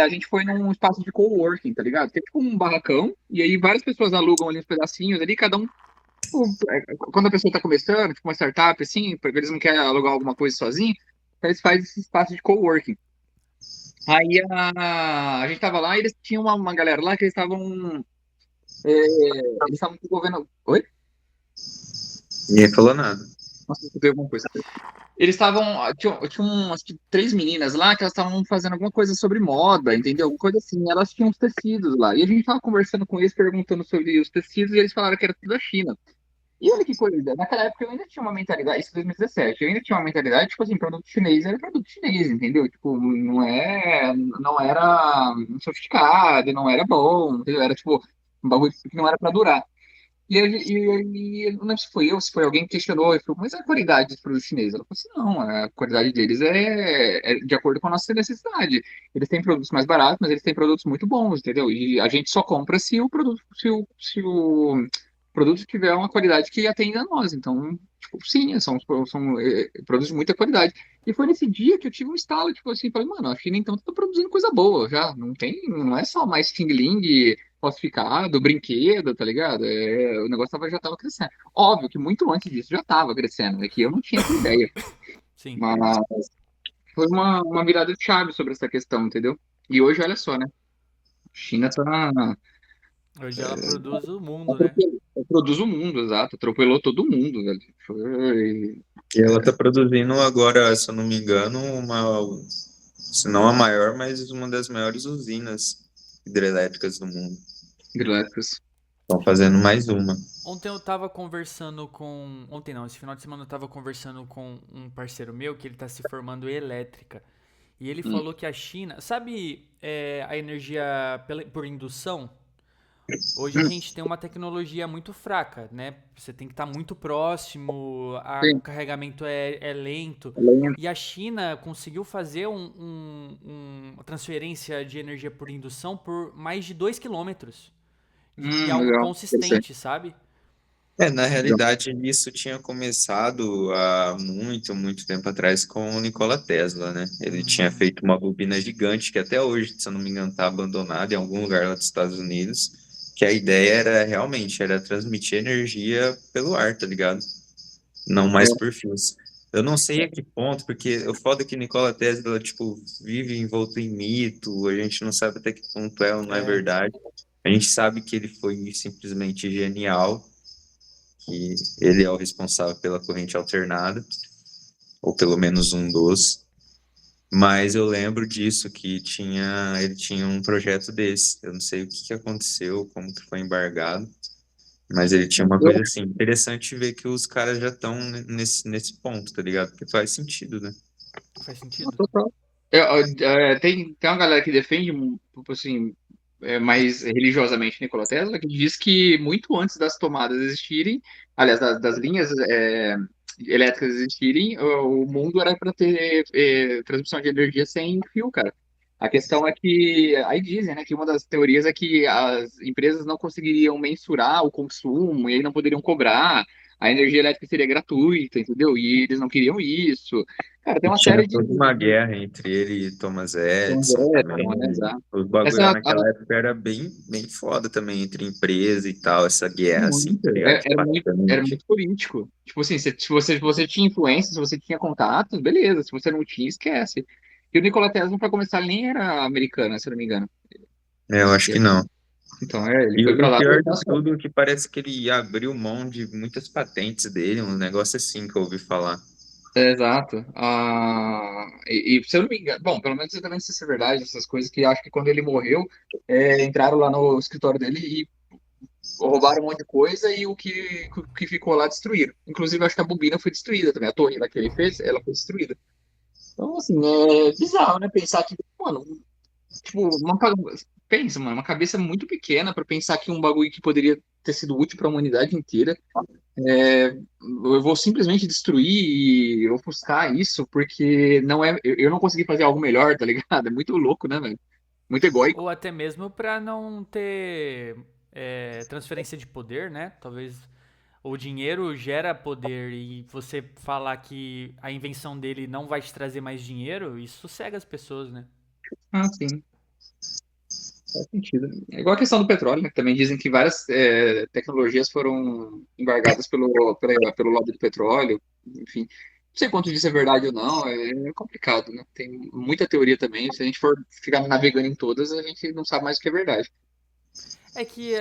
a gente foi num espaço de coworking, tá ligado? Tem tipo um barracão, e aí várias pessoas alugam ali uns pedacinhos ali, cada um. Tipo, quando a pessoa tá começando, tipo uma startup, assim, porque eles não querem alugar alguma coisa sozinho, então eles fazem esse espaço de coworking. Aí a gente tava lá e eles tinham uma galera lá que é, eles estavam desenvolvendo. Oi? Ninguém falou nada. Nossa, eu escutei alguma coisa. Eles estavam. Tinha acho que três meninas lá que elas estavam fazendo alguma coisa sobre moda, entendeu? Alguma coisa assim. Elas tinham os tecidos lá. E a gente tava conversando com eles, perguntando sobre os tecidos, e eles falaram que era tudo da China. E olha que coisa, naquela época eu ainda tinha uma mentalidade, isso em 2017, eu ainda tinha uma mentalidade, tipo assim, produto chinês era produto chinês, entendeu? Tipo, não era sofisticado, não era bom, entendeu? Era tipo, um bagulho que não era pra durar. E eu não lembro se foi eu, se foi alguém que questionou, e falou, mas a qualidade dos produtos chineses? Ela falou assim, não, a qualidade deles é de acordo com a nossa necessidade. Eles têm produtos mais baratos, mas eles têm produtos muito bons, entendeu? E a gente só compra se o produto, se o produto tiver uma qualidade que atenda a nós. Então, tipo, sim, são produtos de muita qualidade. E foi nesse dia que eu tive um estalo, tipo assim, falei, mano, a China então tá produzindo coisa boa já. Não é só mais Xing Ling falsificado, brinquedo, tá ligado? O negócio já tava crescendo. Óbvio que muito antes disso já tava crescendo, é que eu não tinha essa ideia. Sim. Mas foi uma virada de chave sobre essa questão, entendeu? E hoje, olha só, né? A China Hoje ela produz o mundo, né? produz o mundo, exato. Atropelou todo mundo, velho. Foi. E ela tá produzindo agora, se eu não me engano, se não a maior, mas uma das maiores usinas hidrelétricas do mundo. Hidrelétricas. Estão fazendo mais uma. Ontem eu tava conversando com. Ontem não, esse final de semana eu tava conversando com um parceiro meu que ele tá se formando em elétrica. E ele Hum. falou que a China. Sabe a energia por indução? Hoje a Hum. gente tem uma tecnologia muito fraca, né? Você tem que estar muito próximo, o Sim. carregamento é lento. Além- E a China conseguiu fazer uma transferência de energia por indução por mais de 2 quilômetros. E algo Legal. Interessante. consistente, sabe? Na Legal. realidade, isso tinha começado há muito, muito tempo atrás com o Nikola Tesla, né? Ele tinha Hum, feito uma bobina gigante que até hoje, se eu não me engano, está abandonada em algum lugar lá dos Estados Unidos, que a ideia era realmente era transmitir energia pelo ar, tá ligado? Não mais É, por fios. Eu não sei a que ponto, porque o foda é que Nikola Tesla, tipo, vive envolto em mito, a gente não sabe até que ponto é ou não é é. verdade. A gente sabe que ele foi simplesmente genial, que ele é o responsável pela corrente alternada, ou pelo menos um dos. Mas eu lembro disso, que ele tinha um projeto desse. Eu não sei o que que aconteceu, como que foi embargado, mas ele tinha uma eu coisa assim, interessante ver que os caras já estão nesse ponto, tá ligado? Porque faz sentido, né? Faz sentido? Total. Tem uma galera que defende, tipo assim, mais religiosamente Nikola Tesla, que diz que muito antes das tomadas existirem, aliás, das linhas elétricas existirem, o mundo era para ter transmissão de energia sem fio, cara. A questão é que, aí dizem, né, que uma das teorias é que as empresas não conseguiriam mensurar o consumo e aí não poderiam cobrar, a energia elétrica seria gratuita, entendeu? E eles não queriam isso. Cara, tem E uma tinha série de. toda uma guerra entre ele e Thomas Então, Edison também. exato. Os bagulho lá Essa, naquela época era bem, bem foda também, entre empresa e tal, essa guerra, assim, muito, tá ligado? De era patente. muito político. Tipo assim, se você tinha influência, se você tinha contatos, beleza. Se você não tinha, esquece. E o Nikola Tesla, para começar, nem era americano, se eu não me engano. Eu acho que não. Então, ele E foi para o lá para pior de tentar só. tudo é que parece que ele abriu mão de muitas patentes dele, um negócio assim que eu ouvi falar. Exato. E se eu não me engano, bom, pelo menos eu também não sei se é verdade, essas coisas que acho que quando ele morreu, entraram lá no escritório dele e roubaram um monte de coisa e o que ficou lá destruíram. Inclusive, acho que a bobina foi destruída também. A torre lá que ele fez, ela foi destruída. Então, assim, é bizarro, né? Pensar que, mano, tipo, pensa, mano, uma cabeça muito pequena pra pensar que um bagulho que poderia ter sido útil pra humanidade inteira, eu vou simplesmente destruir e ofuscar isso porque não é, eu não consegui fazer algo melhor, tá ligado? É muito louco, né, velho? Muito egóico. Ou até mesmo pra não ter. transferência de poder, né? Talvez o dinheiro gera poder e você falar que a invenção dele não vai te trazer mais dinheiro, isso cega as pessoas, né? Ah, sim, faz sentido. É igual a questão do petróleo, né? Que também dizem que várias tecnologias foram embargadas pelo lobby do petróleo. Enfim, não sei quanto disso é verdade ou não, é complicado, né? Tem muita teoria também. Se a gente for ficar navegando em todas, a gente não sabe mais o que é verdade. É que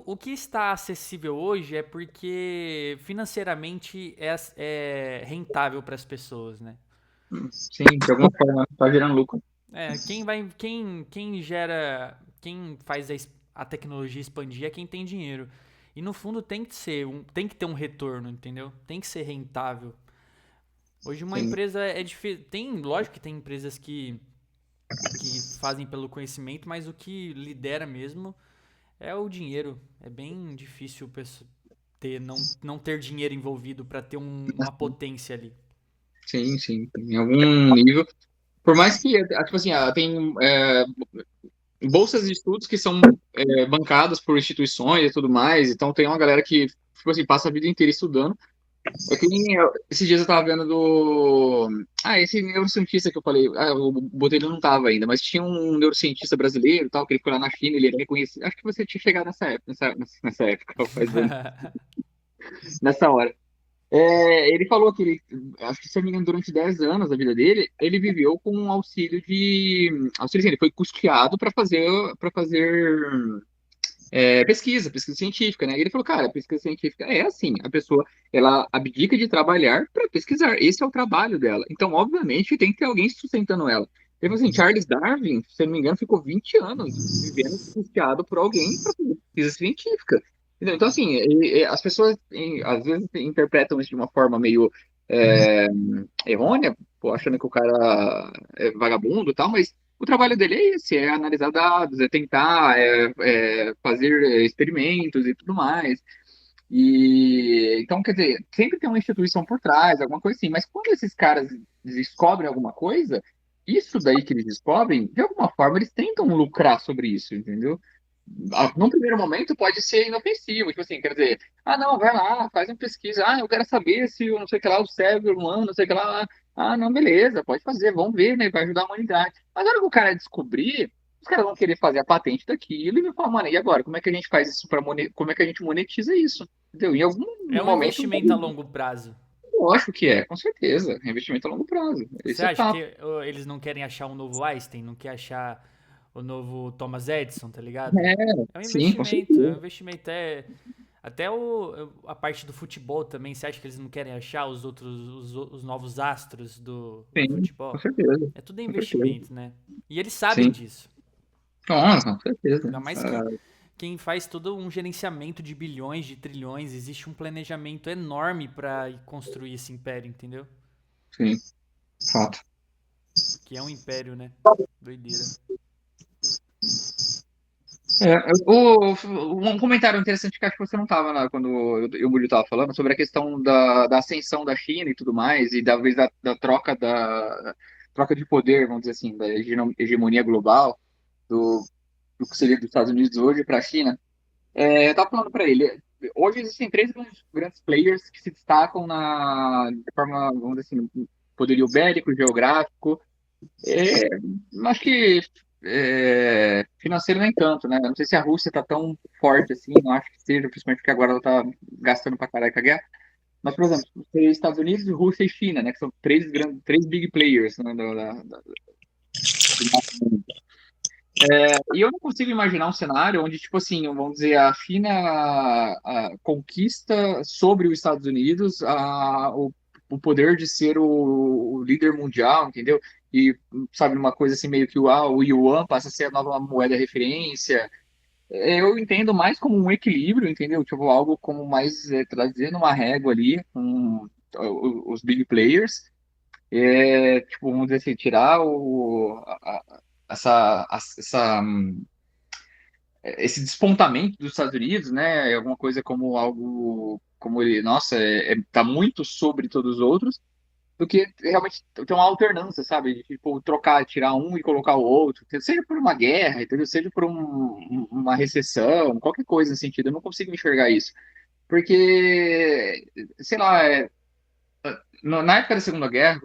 o que está acessível hoje é porque financeiramente é rentável para as pessoas, né? Sim, de alguma forma tá gerando lucro. Quem faz a tecnologia expandir é quem tem dinheiro. E no fundo tem que ter um retorno, entendeu? Tem que ser rentável. Hoje uma Sim. empresa é difícil, lógico que tem empresas que fazem pelo conhecimento, mas o que lidera mesmo é o dinheiro. É bem difícil não ter dinheiro envolvido para ter uma potência ali. Sim, sim, em algum nível. Por mais que, tipo assim, tem bolsas de estudos que são bancadas por instituições e tudo mais, então tem uma galera que, tipo assim, passa a vida inteira estudando. É que nem esses dias eu tava vendo esse neurocientista que eu falei, o Botelho não tava ainda, mas tinha um neurocientista brasileiro, e tal, que ele foi lá na China, ele era reconhecido. Acho que você tinha chegado nessa época, nessa época, faz anos, nessa hora. Ele falou que acho que se eu não me engano, durante 10 anos da vida dele, ele viveu com um auxílio, sim, ele foi custeado para fazer pesquisa científica, né? E ele falou, cara, pesquisa científica é assim, a pessoa, ela abdica de trabalhar para pesquisar, esse é o trabalho dela. Então, obviamente, tem que ter alguém sustentando ela. Ele falou assim, Charles Darwin, se eu não me engano, ficou 20 anos vivendo custeado por alguém para fazer pesquisa científica. Entendeu? Então, assim, as pessoas às vezes interpretam isso de uma forma meio é, errônea, pô, achando que o cara é vagabundo e tal, mas o trabalho dele é esse, é analisar dados, é tentar fazer experimentos e tudo mais. E então, quer dizer, sempre tem uma instituição por trás, alguma coisa assim. Mas quando esses caras descobrem alguma coisa, isso daí que eles descobrem, de alguma forma, eles tentam lucrar sobre isso, entendeu? Num primeiro momento pode ser inofensivo, tipo assim, quer dizer, não, vai lá, faz uma pesquisa, eu quero saber se o não sei o que lá, o cérebro humano, não sei o que lá, não, beleza, pode fazer, vamos ver, né, vai ajudar a humanidade. Mas na hora que o cara descobrir, os caras vão querer fazer a patente daquilo e vão falar, mano, e agora, como é que a gente faz isso como é que a gente monetiza isso? Entendeu? Em algum É um momento, investimento a longo prazo. eu acho que com certeza, é investimento a longo prazo, Você esse é acha fato. que eles não querem achar um novo Einstein, não quer achar o novo Thomas Edison, tá ligado? É um Sim, com investimento, é um certeza, investimento. Até a parte do futebol também, você acha que eles não querem achar os novos astros do sim, com futebol? certeza, É tudo com certeza, investimento, né? E eles sabem sim, disso. com certeza. Ainda mais quem faz todo um gerenciamento de bilhões, de trilhões, existe um planejamento enorme pra construir esse império, entendeu? Sim, fato. Que é um império, né? Doideira. Um comentário interessante que acho que você não estava lá quando o Murilo estava falando sobre a questão da ascensão da China e tudo mais, e talvez da troca de poder, vamos dizer assim, da hegemonia global do que seria dos Estados Unidos hoje para a China. Eu estava falando para ele, hoje existem três grandes players que se destacam de forma, vamos dizer assim, poderio bélico, geográfico. É, acho que financeiro nem tanto, né? Não sei se a Rússia está tão forte assim, não acho que seja, principalmente porque agora ela está gastando pra caralho com a guerra. Mas, por exemplo, tem Estados Unidos, Rússia e China, né? Que são três big players, né, do e eu não consigo imaginar um cenário onde, tipo assim, vamos dizer, a China conquista sobre os Estados Unidos o poder de ser o líder mundial, entendeu? E, sabe, uma coisa assim, meio que o Yuan passa a ser a nova moeda referência. Eu entendo mais como um equilíbrio, entendeu? Tipo, algo como mais trazendo uma régua ali com os big players. Tipo, vamos dizer assim, tirar essa esse despontamento dos Estados Unidos, né, é alguma coisa como algo como ele, nossa, tá muito sobre todos os outros, do que realmente ter uma alternância, sabe? De, tipo, trocar, tirar um e colocar o outro, seja por uma guerra, entendeu? Seja por uma recessão, qualquer coisa nesse sentido. Eu não consigo enxergar isso. Porque, sei lá, na época da Segunda Guerra,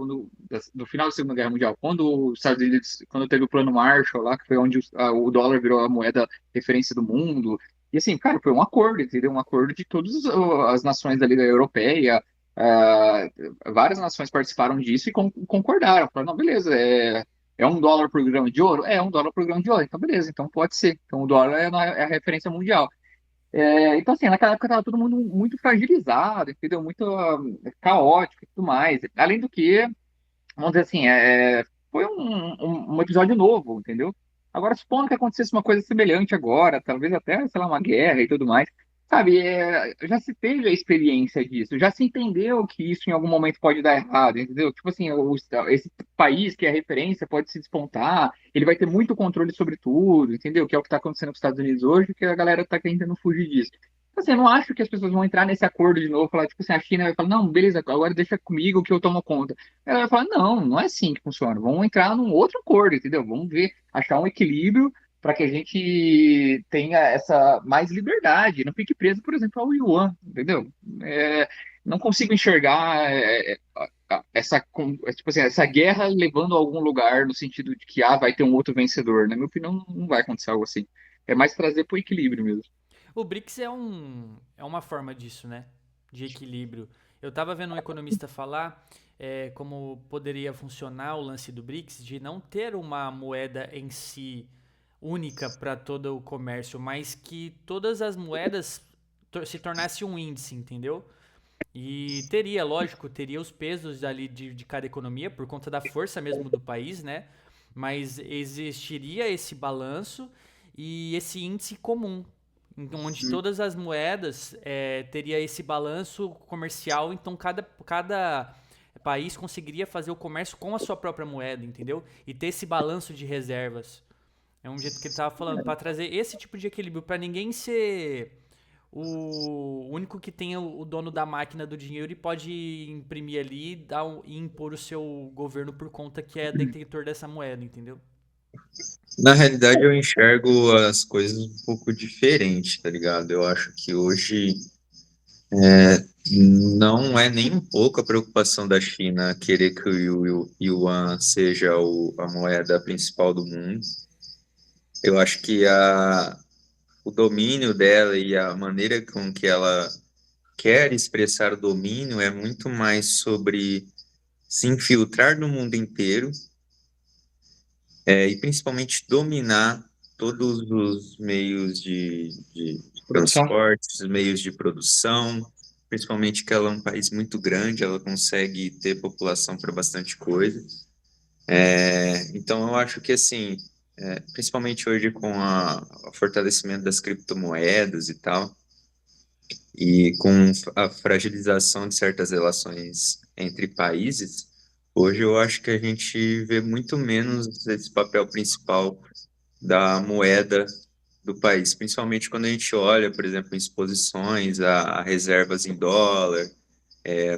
no final da Segunda Guerra Mundial, quando os Estados Unidos, quando teve o Plano Marshall lá, que foi onde o dólar virou a moeda referência do mundo, e assim, cara, foi um acordo, entendeu? Um acordo de todas as nações da Liga Europeia, ah, várias nações participaram disso e concordaram, falaram, não, beleza, é $1 por grão de ouro? É $1 por grão de ouro, então beleza, então pode ser. Então o dólar é a referência mundial. Então, assim, naquela época estava todo mundo muito fragilizado, entendeu? Muito caótico e tudo mais. Além do que, vamos dizer assim, foi um episódio novo, entendeu? Agora, supondo que acontecesse uma coisa semelhante agora, talvez até, sei lá, uma guerra e tudo mais, sabe? Já se teve a experiência disso, já se entendeu que isso em algum momento pode dar errado, entendeu? Tipo assim, esse país que é referência pode se despontar, ele vai ter muito controle sobre tudo, entendeu? Que é o que está acontecendo com os Estados Unidos hoje, que a galera está tentando fugir disso. Assim, eu não acho que as pessoas vão entrar nesse acordo de novo, falar, tipo assim, a China vai falar, não, beleza, agora deixa comigo que eu tomo conta. Ela vai falar, não, não é assim que funciona. Vamos entrar num outro acordo, entendeu? Vamos ver, achar um equilíbrio para que a gente tenha essa mais liberdade, não fique preso, por exemplo, ao yuan, entendeu? Não consigo enxergar tipo assim, essa guerra levando a algum lugar no sentido de que vai ter um outro vencedor. Na minha opinião, não vai acontecer algo assim. É mais trazer para o equilíbrio mesmo. O BRICS é uma forma disso, né? De equilíbrio. Eu tava vendo um economista falar como poderia funcionar o lance do BRICS de não ter uma moeda em si única para todo o comércio, mas que todas as moedas se tornasse um índice, entendeu? E teria, lógico, teria os pesos ali de cada economia por conta da força mesmo do país, né? Mas existiria esse balanço e esse índice comum, onde todas as moedas teria esse balanço comercial, então cada país conseguiria fazer o comércio com a sua própria moeda, entendeu? E ter esse balanço de reservas. É um jeito que ele tava falando, para trazer esse tipo de equilíbrio, para ninguém ser o único que tem o dono da máquina do dinheiro e pode imprimir ali e impor o seu governo por conta que é detentor dessa moeda, entendeu? Na realidade, eu enxergo as coisas um pouco diferente, tá ligado? Eu acho que hoje não é nem um pouco a preocupação da China querer que o yuan seja a moeda principal do mundo. Eu acho que o domínio dela e a maneira com que ela quer expressar o domínio é muito mais sobre se infiltrar no mundo inteiro, e principalmente dominar todos os meios de Produção. transporte, os meios de produção, principalmente que ela é um país muito grande, ela consegue ter população para bastante coisa. Então eu acho que assim, principalmente hoje com o fortalecimento das criptomoedas e tal, e com a fragilização de certas relações entre países, hoje eu acho que a gente vê muito menos esse papel principal da moeda do país, principalmente quando a gente olha, por exemplo, em exposições a reservas em dólar,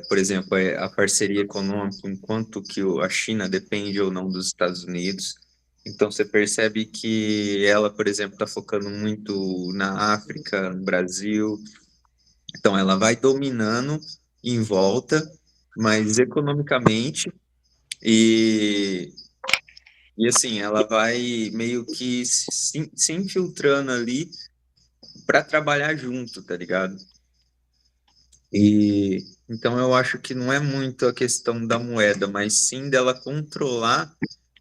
por exemplo, a parceria econômica, enquanto que a China depende ou não dos Estados Unidos. Então você percebe que ela, por exemplo, está focando muito na África, no Brasil, então, ela vai dominando em volta, mas economicamente, e, e assim, ela vai meio que se infiltrando ali para trabalhar junto, tá ligado? E então eu acho que não é muito a questão da moeda, mas sim dela controlar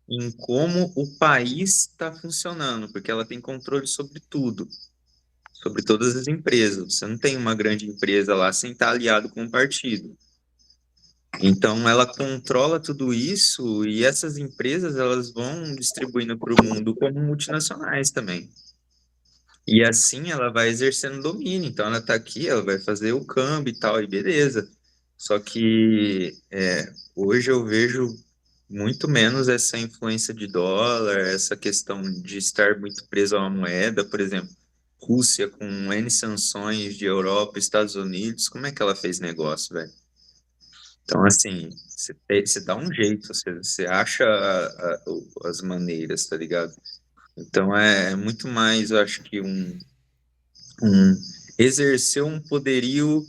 em como o país está funcionando, porque ela tem controle sobre tudo, sobre todas as empresas. Você não tem uma grande empresa lá sem estar aliado com um partido. Então, ela controla tudo isso e essas empresas elas vão distribuindo para o mundo como multinacionais também. E assim ela vai exercendo domínio. Então, ela está aqui, ela vai fazer o câmbio e tal, e beleza. Só que hoje eu vejo muito menos essa influência de dólar, essa questão de estar muito preso a uma moeda, por exemplo, Rússia com N sanções de Europa, Estados Unidos, como é que ela fez negócio, velho? Então, assim, você dá um jeito, você acha as maneiras, tá ligado? Então é muito mais, eu acho que um exercer um poderio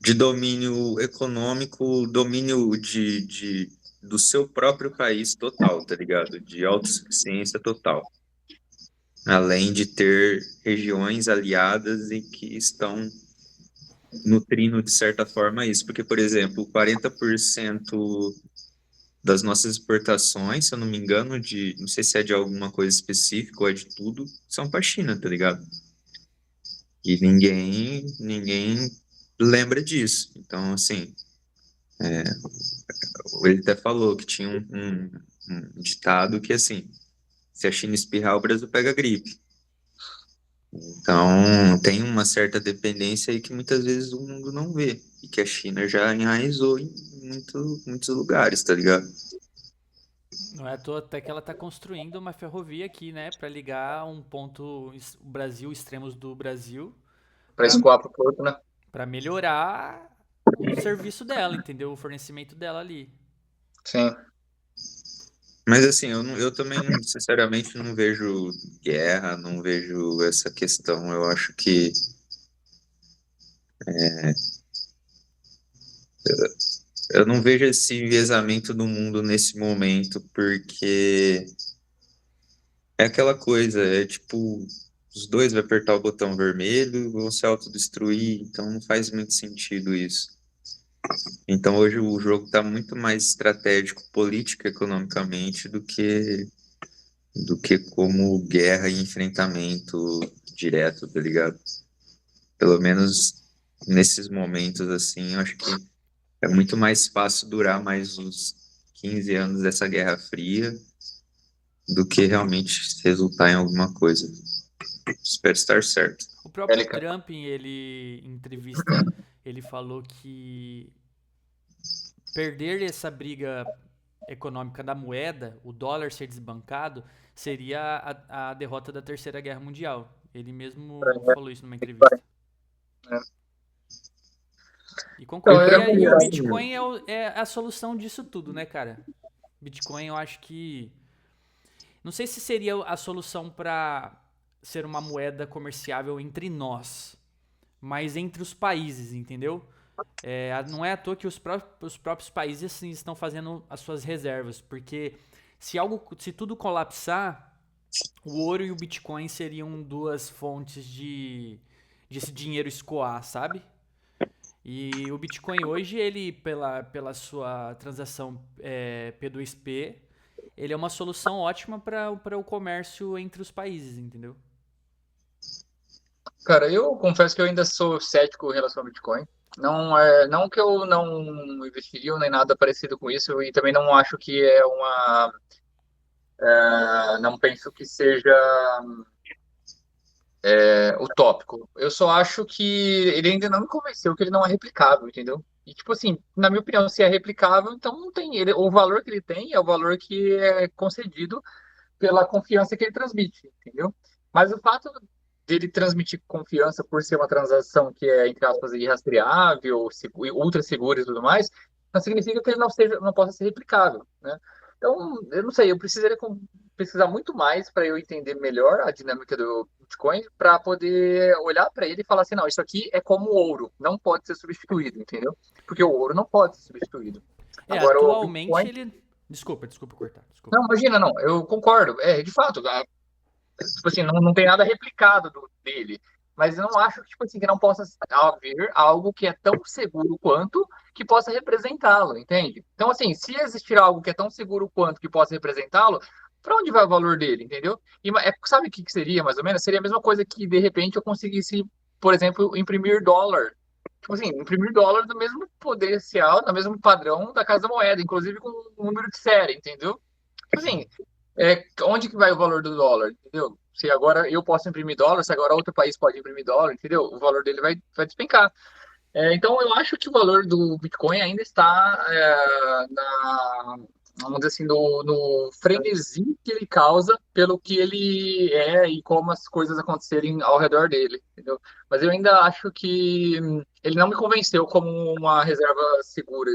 de domínio econômico, domínio do seu próprio país total, tá ligado? De autossuficiência total. Além de ter regiões aliadas e que estão nutrindo de certa forma isso. Porque, por exemplo, 40% das nossas exportações, se eu não me engano, não sei se é de alguma coisa específica ou é de tudo, são para a China, tá ligado? E ninguém lembra disso. Então, assim, ele até falou que tinha um ditado que, assim, se a China espirrar, o Brasil pega gripe. Então, tem uma certa dependência aí que muitas vezes o mundo não vê. E que a China já enraizou em muitos lugares, tá ligado? Não é à toa até que ela está construindo uma ferrovia aqui, né, para ligar um ponto, o Brasil, extremos do Brasil, Para para escoar pro porto, né? para melhorar o serviço dela, entendeu? O fornecimento dela ali. Sim. Mas assim, eu também, sinceramente, não vejo guerra, não vejo essa questão. Eu acho que eu não vejo esse enviesamento do mundo nesse momento, porque é aquela coisa, é tipo, os dois vão apertar o botão vermelho, vão se autodestruir, então não faz muito sentido isso. Então hoje o jogo está muito mais estratégico, político, economicamente, do que como guerra e enfrentamento direto, tá ligado? Pelo menos nesses momentos assim, eu acho que é muito mais fácil durar mais uns 15 anos dessa Guerra Fria do que realmente resultar em alguma coisa. Espero estar certo. O próprio Bélica. Trump, ele em entrevista, ele falou que perder essa briga econômica da moeda, o dólar ser desbancado, seria a derrota da Terceira Guerra Mundial. Ele mesmo falou isso numa entrevista. E Então, concordo. eu E, ia e o comentar assim, Bitcoin é a solução disso tudo, né, cara? Bitcoin eu acho que. Não sei se seria a solução para ser uma moeda comerciável entre nós, mas entre os países, entendeu? Não é à toa que os próprios países assim, estão fazendo as suas reservas, porque se tudo colapsar, o ouro e o Bitcoin seriam duas fontes de esse dinheiro escoar, sabe? E o Bitcoin hoje, ele, pela sua transação P2P, ele é uma solução ótima para o comércio entre os países, entendeu? cara, eu confesso que eu ainda sou cético em relação ao Bitcoin. Não que eu não investiria ou nem nada parecido com isso, e também não acho que não penso que seja utópico. Eu só acho que ele ainda não me convenceu que ele não é replicável, entendeu? E tipo assim, na minha opinião, se é replicável, então não tem ele, o valor que ele tem é o valor que é concedido pela confiança que ele transmite, entendeu? Mas o fato dele transmitir confiança por ser uma transação que é, entre aspas, irrastreável, ultra segura e tudo mais, não significa que ele não possa ser replicável, né? Então, eu não sei, eu precisaria pesquisar muito mais para eu entender melhor a dinâmica do Bitcoin, para poder olhar para ele e falar assim, não, isso aqui é como ouro, não pode ser substituído, entendeu? Porque o ouro não pode ser substituído. Agora, o Atualmente Bitcoin. ele. Desculpa cortar, desculpa. Não, imagina, não, eu concordo. De fato, tipo assim, não tem nada replicado dele. Mas eu não acho que, tipo assim, que não possa haver algo que é tão seguro quanto que possa representá-lo, entende? Então, assim, se existir algo que é tão seguro quanto que possa representá-lo, para onde vai o valor dele, entendeu? Sabe o que seria, mais ou menos? Seria a mesma coisa que, de repente, eu conseguisse, por exemplo, imprimir dólar. Tipo assim, imprimir dólar do mesmo potencial, do mesmo padrão da Casa da Moeda, inclusive com um número de série, entendeu? Tipo assim, onde que vai o valor do dólar, entendeu? Se agora eu posso imprimir dólar, se agora outro país pode imprimir dólar, entendeu? O valor dele vai despencar. Então eu acho que o valor do Bitcoin ainda está vamos dizer assim, no frenesi que ele causa pelo que ele é e como as coisas acontecerem ao redor dele, entendeu? Mas eu ainda acho que ele não me convenceu como uma reserva segura.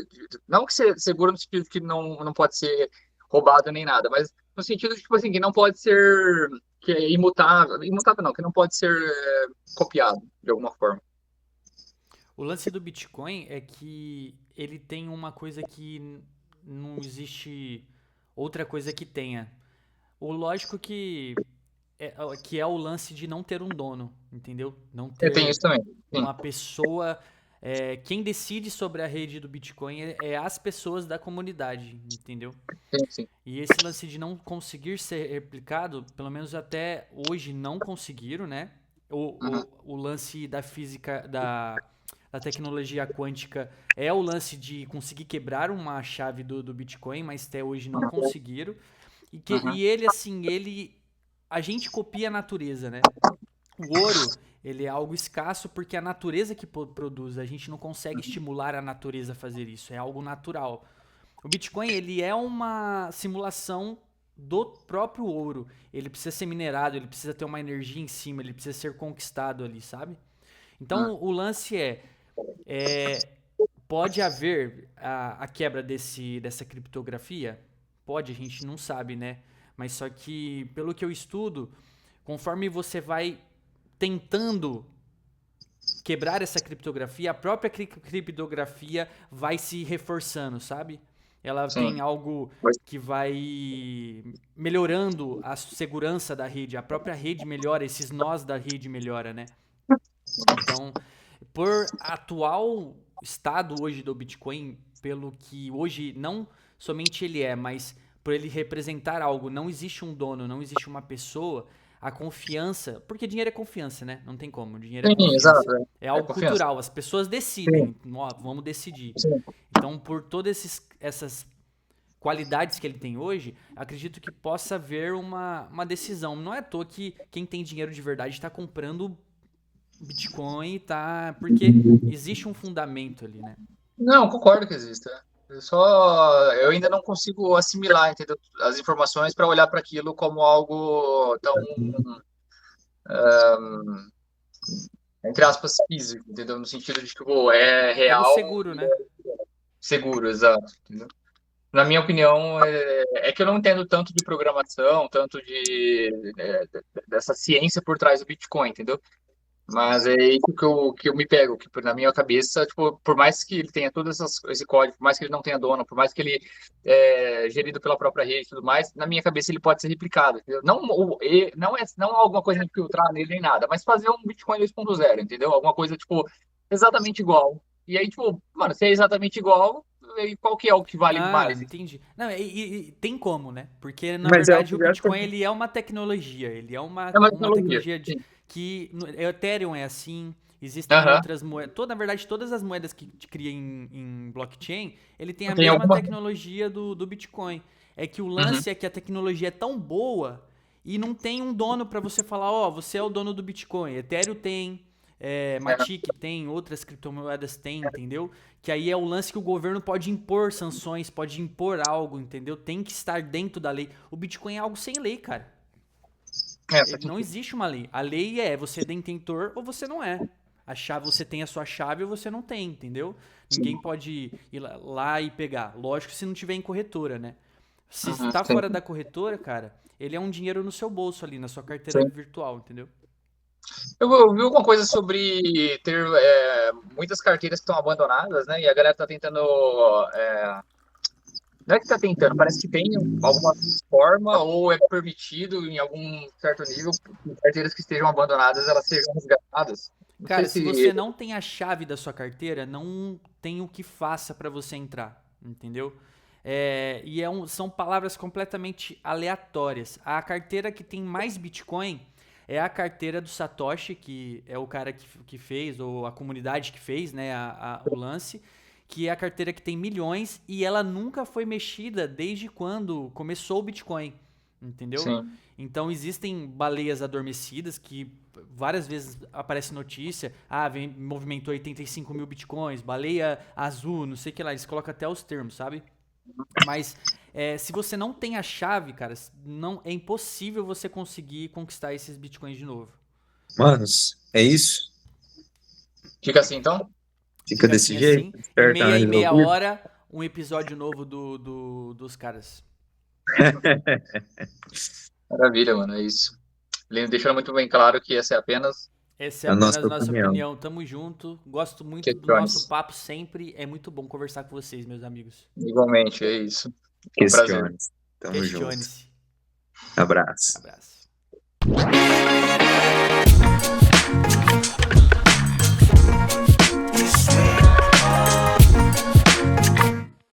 Não que ser segura no sentido que não pode ser roubado nem nada, mas no sentido de, tipo assim, que não pode ser, que é imutável, imutável não, que não pode ser copiado de alguma forma. O lance do Bitcoin é que ele tem uma coisa que não existe outra coisa que tenha. O lógico que é o lance de não ter um dono, entendeu? Não Tem ter isso também, sim, uma pessoa. Quem decide sobre a rede do Bitcoin é as pessoas da comunidade, entendeu? sim, sim. E esse lance de não conseguir ser replicado, pelo menos até hoje não conseguiram, né? Uhum, O lance da física, da tecnologia quântica é o lance de conseguir quebrar uma chave do Bitcoin, mas até hoje não conseguiram. uhum, E ele, assim, a gente copia a natureza, né? O ouro, ele é algo escasso porque é a natureza que produz. A gente não consegue estimular a natureza a fazer isso. É algo natural. O Bitcoin, ele é uma simulação do próprio ouro. Ele precisa ser minerado, ele precisa ter uma energia em cima, ele precisa ser conquistado ali, sabe? uhum. Então, o lance é pode haver a quebra dessa criptografia? Pode, a gente não sabe, né? Mas só que, pelo que eu estudo, conforme você vai tentando quebrar essa criptografia, a própria criptografia vai se reforçando, sabe? Ela tem Sim. algo Mas, que vai melhorando a segurança da rede, a própria rede melhora, esses nós da rede melhora, né? Então, por atual estado hoje do Bitcoin, pelo que hoje não somente ele é, mas por ele representar algo, não existe um dono, não existe uma pessoa, a confiança, porque dinheiro é confiança, né? Não tem como, dinheiro é sim, confiança. exato. É É algo confiança. cultural, as pessoas Sim, decidem, ó, vamos decidir. sim. Então, por todas essas qualidades que ele tem hoje, acredito que possa haver uma decisão. Não é à toa que quem tem dinheiro de verdade está comprando Bitcoin, tá? Porque existe um fundamento ali, né? Não, concordo que exista. Eu ainda não consigo assimilar, entendeu? As informações para olhar para aquilo como algo tão, entre aspas, físico, entendeu? No sentido de que, pô, é Algo real seguro, e né? seguro, exato. Entendeu? Na minha opinião, é que eu não entendo tanto de programação, tanto dessa ciência por trás do Bitcoin, entendeu? Mas é isso que eu me pego, que na minha cabeça, tipo, por mais que ele tenha todo esse código, por mais que ele não tenha dono, por mais que ele é gerido pela própria rede e tudo mais, na minha cabeça ele pode ser replicado, entendeu? Não alguma coisa infiltrar nele nem nada, mas fazer um Bitcoin 2.0, entendeu? Alguma coisa, tipo, exatamente igual. E aí, tipo, mano, se é exatamente igual, aí qual que é o que vale Ah, mais? entendi. Não, e tem como, né? Porque, na Mas é o verdade, que o já Bitcoin, ele é uma tecnologia. Ele é É uma uma tecnologia. tecnologia Sim. o Ethereum é assim, existem Aham. outras moedas. Na verdade, todas as moedas que te cria em blockchain, ele tem a Tem mesma alguma. tecnologia do Bitcoin. É que o Uhum. lance é que a tecnologia é tão boa e não tem um dono para você falar, ó, você é o dono do Bitcoin. Ethereum tem, É. Matic tem, outras criptomoedas tem, entendeu? Que aí é o lance que o governo pode impor sanções, pode impor algo, entendeu? Tem que estar dentro da lei. O Bitcoin é algo sem lei, cara. Faz Não sentido. existe uma lei. A lei é você é detentor ou você não é. A chave, você tem a sua chave ou você não tem, entendeu? Ninguém Sim. pode ir lá e pegar. Lógico se não tiver em corretora, né? Se Uhum. está Sim. fora da corretora, cara, ele é um dinheiro no seu bolso ali, na sua carteira Sim. virtual, entendeu? Eu vi alguma coisa sobre ter muitas carteiras que estão abandonadas, né? E a galera tá tentando. Não é que tá tentando, parece que tem alguma forma ou é permitido em algum certo nível que carteiras que estejam abandonadas elas sejam resgatadas. Não sei Cara, se se. você não tem a chave da sua carteira, não tem o que faça para você entrar, entendeu? São palavras completamente aleatórias. A carteira que tem mais Bitcoin é a carteira do Satoshi, que é o cara que fez, ou a comunidade que fez, né, o lance, que é a carteira que tem milhões e ela nunca foi mexida desde quando começou o Bitcoin, entendeu? Sim. Então existem baleias adormecidas que várias vezes aparece notícia, movimentou 85 mil bitcoins, baleia azul, não sei o que lá, eles colocam até os termos, sabe? Mas Se você não tem a chave, cara, não, é impossível você conseguir conquistar esses bitcoins de novo. Manos, é isso? Fica assim, então? Fica Fica desse assim, jeito? assim. E Espero que tenha meia resolvido. hora, um episódio novo dos caras. Maravilha, mano, é isso. Ele deixando muito bem claro que essa é apenas Essa é A nossa apenas nossa opinião. opinião. Tamo junto. Gosto muito do nosso questões. papo sempre. É muito bom conversar com vocês, meus amigos. Igualmente, é isso. Foi um prazer. Questões. Tamo junto. Questione-se. Abraço. Abraço.